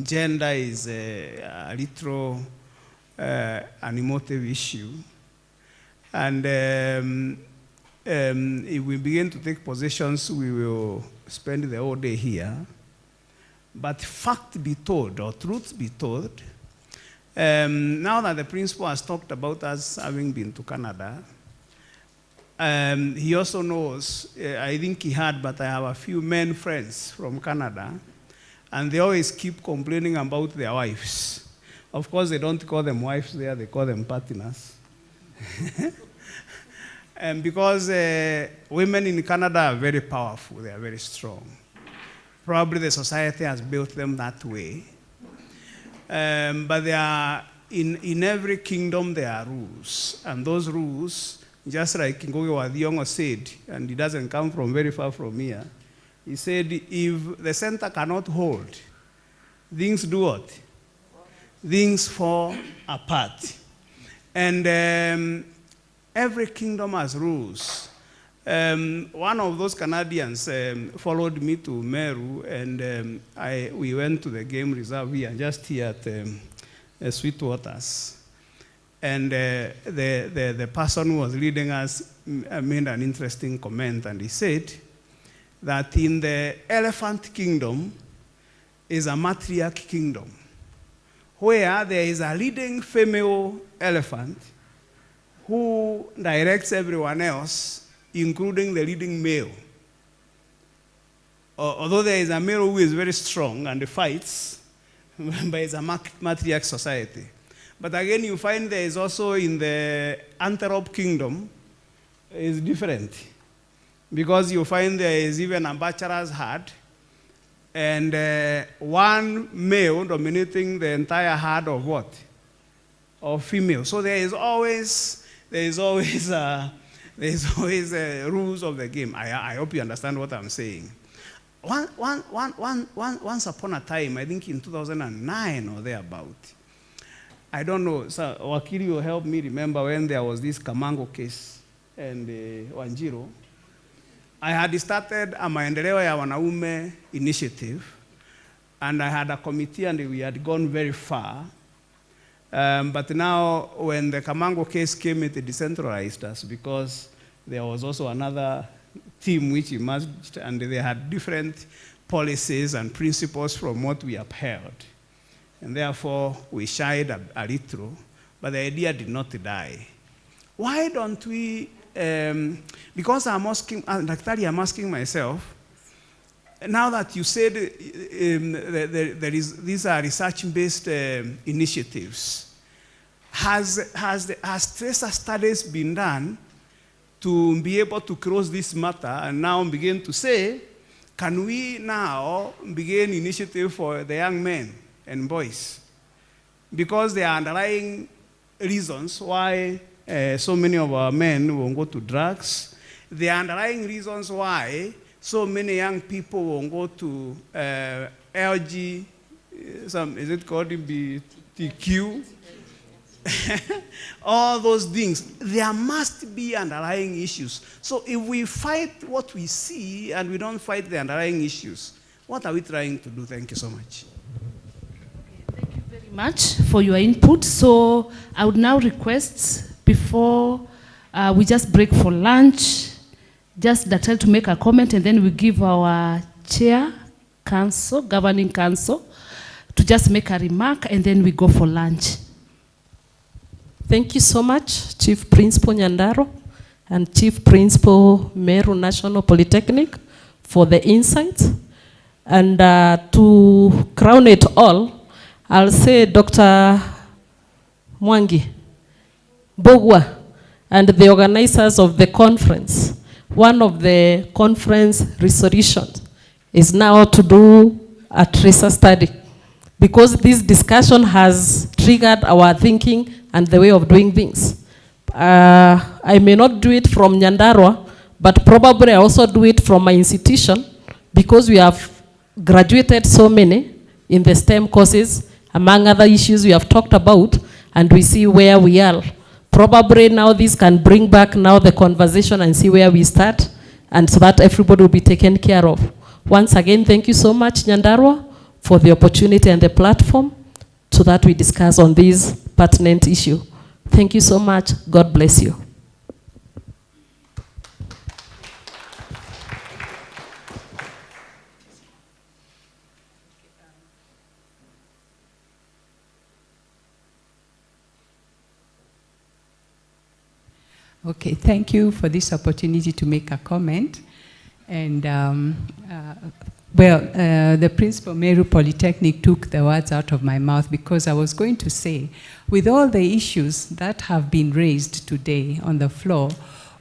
U: gender is a little an emotive issue. And if we begin to take positions, we will spend the whole day here. But fact be told, or truth be told, now that the principal has talked about us having been to Canada, he also knows, I think he had, but I have a few men friends from Canada, and they always keep complaining about their wives. Of course, they don't call them wives there, they call them partners. And because women in Canada are very powerful, they are very strong. Probably the society has built them that way. But there are, in every kingdom there are rules. And those rules, just like Ngoge Wadiongo said, and he doesn't come from very far from here, he said, if the center cannot hold, things do what? Things fall apart. And every kingdom has rules. One of those Canadians followed me to Meru, and we went to the game reserve here, just here at Sweetwaters. And the person who was leading us made an interesting comment, and he said that in the elephant kingdom is a matriarch kingdom, where there is a leading female elephant who directs everyone else, including the leading male. Although there is a male who is very strong and fights, but it's a matriarch society. But again, you find there is also in the antelope kingdom is different. Because you find there is even a bachelor's herd, and one male dominating the entire herd of what? Of female. So there is always rules of the game. I hope you understand what I'm saying. Once upon a time, I think in 2009 or thereabout, I don't know, so Wakili will help me remember when there was this Kamango case and Wanjiro. I had started a Maendeleo ya Wanaume initiative, and I had a committee, and we had gone very far. But now, when the Kamango case came, it decentralized us, because there was also another team which emerged, and they had different policies and principles from what we upheld. And therefore, we shied a little, but the idea did not die. Why don't we, because I'm asking myself, now that you said these are research-based initiatives, has tracer studies been done to be able to cross this matter and now begin to say, can we now begin initiative for the young men and boys? Because there are underlying reasons why so many of our men will go to drugs. There are underlying reasons why so many young people will go to LG, is it called BTQ? All those things. There must be underlying issues. So if we fight what we see and we don't fight the underlying issues, what are we trying to do? Thank you so much.
H: Thank you very much for your input. So I would now request, before we just break for lunch, just Datel to make a comment, and then we give our chair, council, governing council, to just make a remark, and then we go for lunch.
I: Thank you so much, Chief Principal Nyandarua and Chief Principal Meru National Polytechnic, for the insights. And to crown it all, I'll say Dr. Mwangi, Bogwa, and the organizers of the conference. One of the conference resolutions is now to do a tracer study, because this discussion has triggered our thinking and the way of doing things. I may not do it from Nyandarua, but probably I also do it from my institution, because we have graduated so many in the STEM courses, among other issues we have talked about, and we see where we are. Probably now this can bring back now the conversation and see where we start, and so that everybody will be taken care of. Once again, thank you so much, Nyandarua, for the opportunity and the platform so that we discuss on this pertinent issue. Thank you so much. God bless you.
D: Okay, thank you for this opportunity to make a comment. And the principal Meru Polytechnic took the words out of my mouth, because I was going to say, with all the issues that have been raised today on the floor,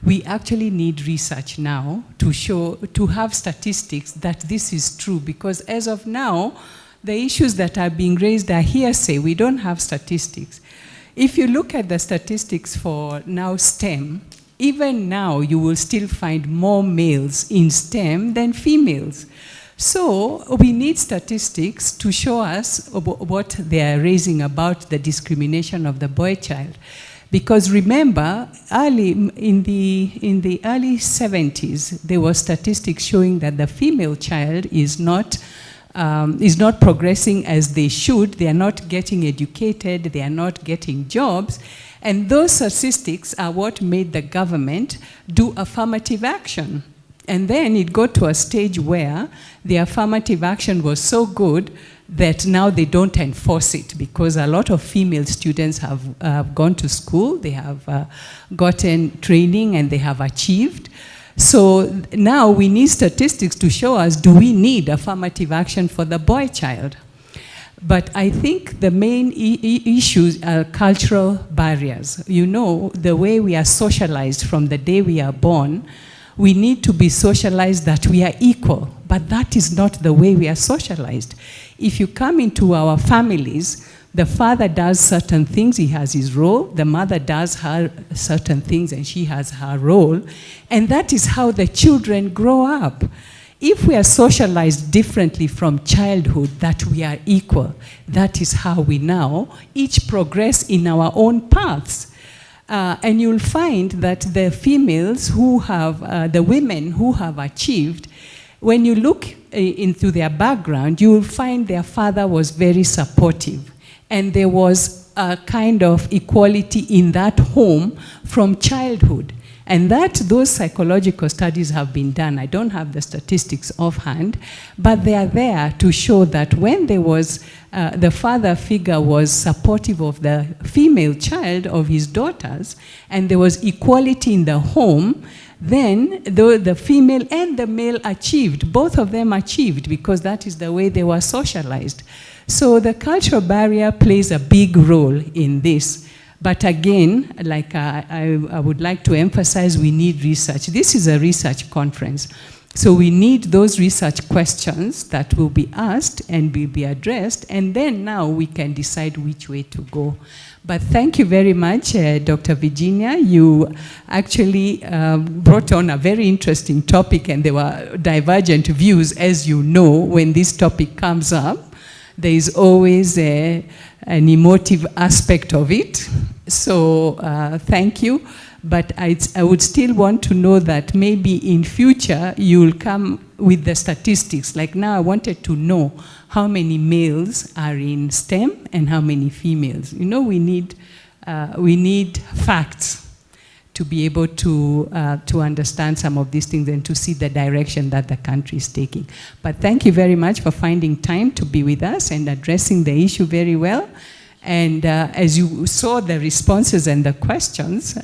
D: we actually need research now to have statistics that this is true, because as of now, the issues that are being raised are hearsay. We don't have statistics. If you look at the statistics for now STEM, even now you will still find more males in STEM than females. So we need statistics to show us what they are raising about the discrimination of the boy child. Because remember, in the early 70s, there were statistics showing that the female child is not progressing as they should. They are not getting educated. They are not getting jobs. And those statistics are what made the government do affirmative action. And then it got to a stage where the affirmative action was so good that now they don't enforce it, because a lot of female students have gone to school, they have gotten training, and they have achieved. So now we need statistics to show us, do we need affirmative action for the boy child? But I think the main issues are cultural barriers. You know, the way we are socialized from the day we are born, we need to be socialized that we are equal, but that is not the way we are socialized. If you come into our families, the father does certain things, he has his role. The mother does her certain things, and she has her role. And that is how the children grow up. If we are socialized differently from childhood, that we are equal, that is how we now each progress in our own paths. And you'll find that the females who have, the women who have achieved, when you look into their background, you will find their father was very supportive. And there was a kind of equality in that home from childhood. And those psychological studies have been done. I don't have the statistics offhand, but they are there to show that when there was, the father figure was supportive of the female child, of his daughters, and there was equality in the home, then the female and the male achieved, both of them achieved, because that is the way they were socialized. So the cultural barrier plays a big role in this. But again, like I would like to emphasize, we need research. This is a research conference. So we need those research questions that will be asked and will be addressed, and then now we can decide which way to go. But thank you very much, Dr. Virginia. You actually brought on a very interesting topic, and there were divergent views, as you know, when this topic comes up. There is always an emotive aspect of it. So thank you. But I would still want to know that maybe in future you'll come with the statistics. Like now I wanted to know how many males are in STEM and how many females. You know, we need facts to be able to understand some of these things and to see the direction that the country is taking. But thank you very much for finding time to be with us and addressing the issue very well. And as you saw the responses and the questions,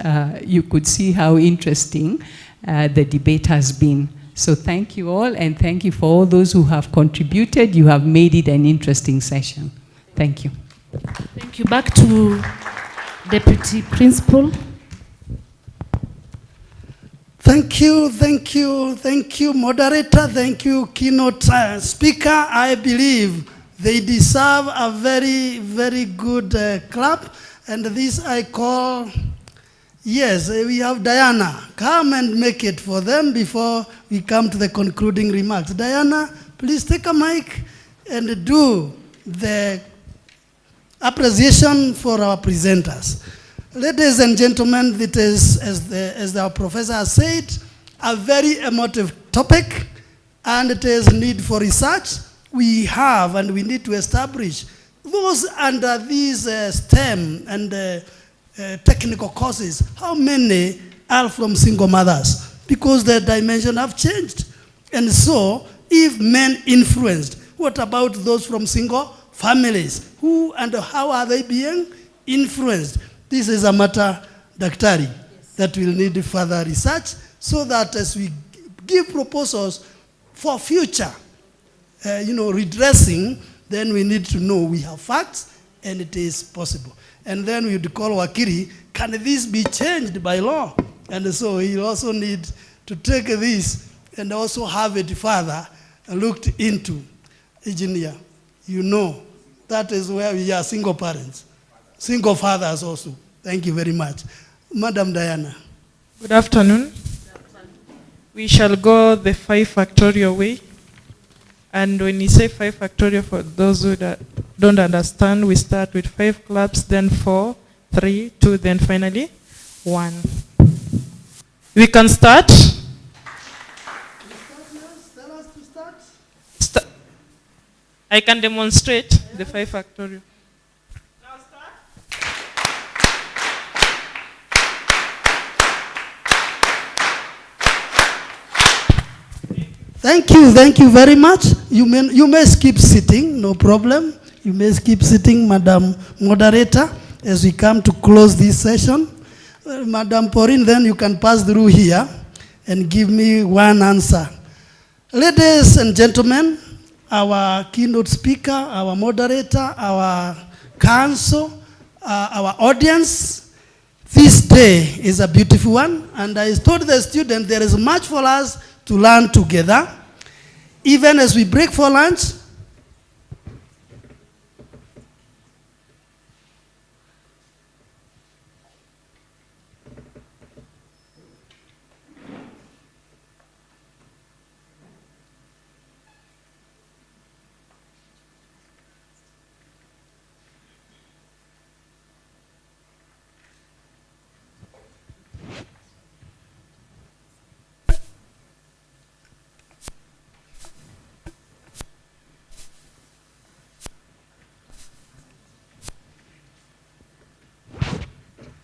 D: you could see how interesting the debate has been. So thank you all, and thank you for all those who have contributed. You have made it an interesting session. Thank you.
H: Thank you. Back to Deputy Principal.
E: Thank you, moderator. Thank you, keynote speaker. I believe they deserve a very, very good clap. And this I call, yes, we have Diana. Come and make it for them before we come to the concluding remarks. Diana, please take a mic and do the appreciation for our presenters. Ladies and gentlemen, it is, as our professor has said, a very emotive topic, and it is need for research. We have and we need to establish those under these STEM and technical courses, how many are from single mothers? Because the dimension have changed. And so, if men influenced, what about those from single families? Who and how are they being influenced? This is a matter, Daktari, that will need further research, so that as we give proposals for future, redressing, then we need to know we have facts and it is possible. And then we would call Wakiri, can this be changed by law? And so he also need to take this and also have it further looked into. Engineer, that is where we are single parents, single fathers also. Thank you very much. Madam Diana.
F: Good afternoon. We shall go the 5 factorial way. And when you say 5 factorial, for those who don't understand, we start with 5 claps, then 4, 3, 2, then finally 1. We can start. I can demonstrate the 5 factorial.
E: Thank you very much. You may keep sitting, no problem. You may keep sitting, Madam Moderator, as we come to close this session. Madam Pauline, then you can pass through here and give me one answer. Ladies and gentlemen, our keynote speaker, our moderator, our council, our audience, this day is a beautiful one, and I told the students there is much for us to learn together. Even as we break for lunch,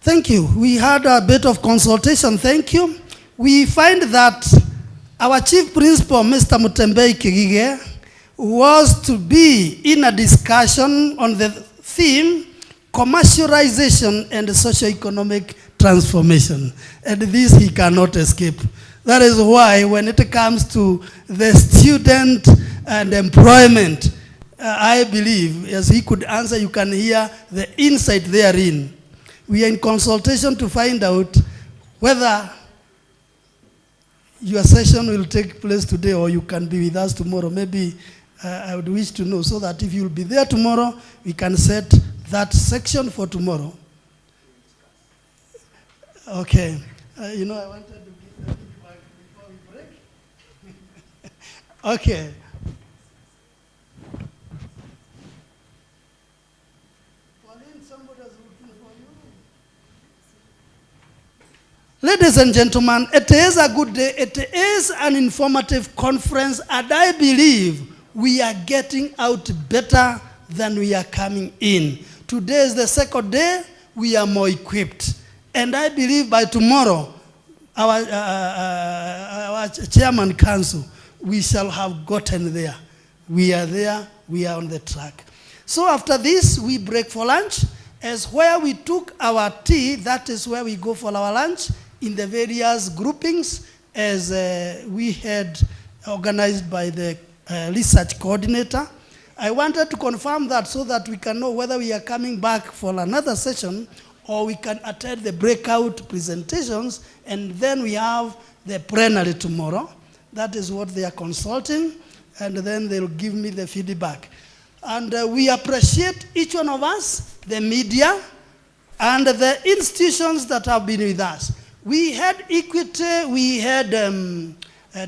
E: thank you. We had a bit of consultation. Thank you. We find that our chief principal, Mr. Mutembei Kigige, was to be in a discussion on the theme, commercialization and socio-economic transformation. And this he cannot escape. That is why when it comes to the student and employment, I believe, as he could answer, you can hear the insight therein. We are in consultation to find out whether your session will take place today or you can be with us tomorrow. Maybe I would wish to know, so that if you'll be there tomorrow, we can set that section for tomorrow. Okay. I wanted to give the feedback before we break. Okay. Ladies and gentlemen, it is a good day. It is an informative conference, and I believe we are getting out better than we are coming in. Today is the second day. We are more equipped. And I believe by tomorrow, our chairman council, we shall have gotten there. We are there. We are on the track. So after this, we break for lunch. As where we took our tea, that is where we go for our lunch, in the various groupings as we had organized by the research coordinator. I wanted to confirm that so that we can know whether we are coming back for another session or we can attend the breakout presentations, and then we have the plenary tomorrow. That is what they are consulting, and then they'll give me the feedback. And we appreciate each one of us, the media, and the institutions that have been with us. We had Equity, we had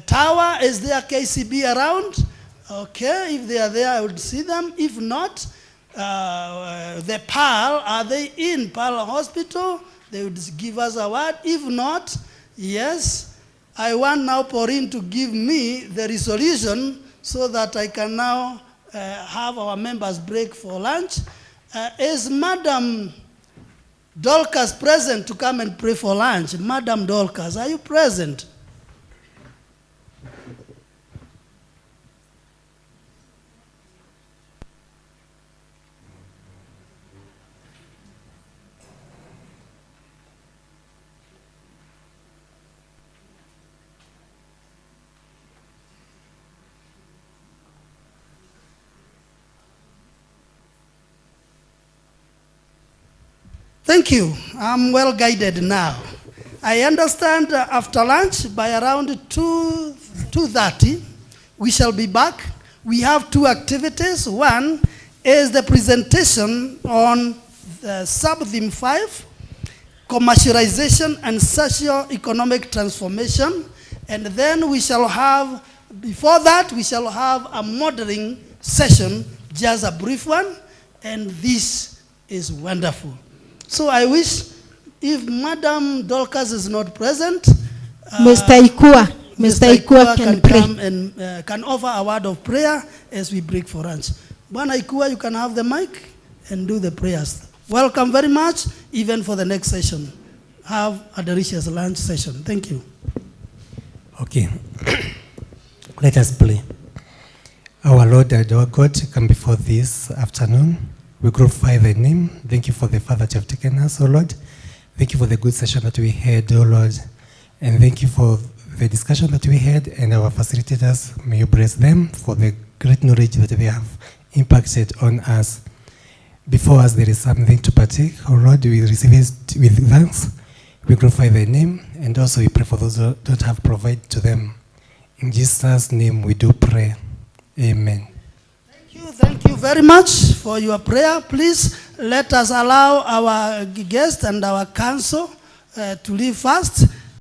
E: Tower. Is there KCB around? Okay, if they are there, I would see them. If not, the Pearl, are they in Pearl Hospital? They would give us a word. If not, yes, I want now Pauline to give me the resolution so that I can now have our members break for lunch. Is Madam Dorcas present to come and pray for lunch? Madam Dorcas, are you present? Thank you. I'm well guided now. I understand after lunch, by around 2:30, we shall be back. We have two activities. One is the presentation on sub-theme 5, commercialization and socio-economic transformation. And then we shall have, before that, we shall have a modeling session, just a brief one. And this is wonderful. So I wish, if Madam Dorcas is not present,
N: Mr. Ikua can pray.
E: Come and can offer a word of prayer as we break for lunch. Bwana Ikua, you can have the mic and do the prayers. Welcome very much, even for the next session. Have a delicious lunch session. Thank you.
G: Okay. Let us pray. Our Lord and our God, come before this afternoon. We glorify thy name. Thank you for the far that you have taken us, O Lord. Thank you for the good session that we had, O Lord. And thank you for the discussion that we had and our facilitators. May you bless them for the great knowledge that they have impacted on us. Before us, there is something to partake. O Lord, we receive it with thanks. We glorify thy name. And also we pray for those who don't have provided to them. In Jesus' name we do pray. Amen.
E: Thank you very much for your prayer. Please let us allow our guests and our council to leave first.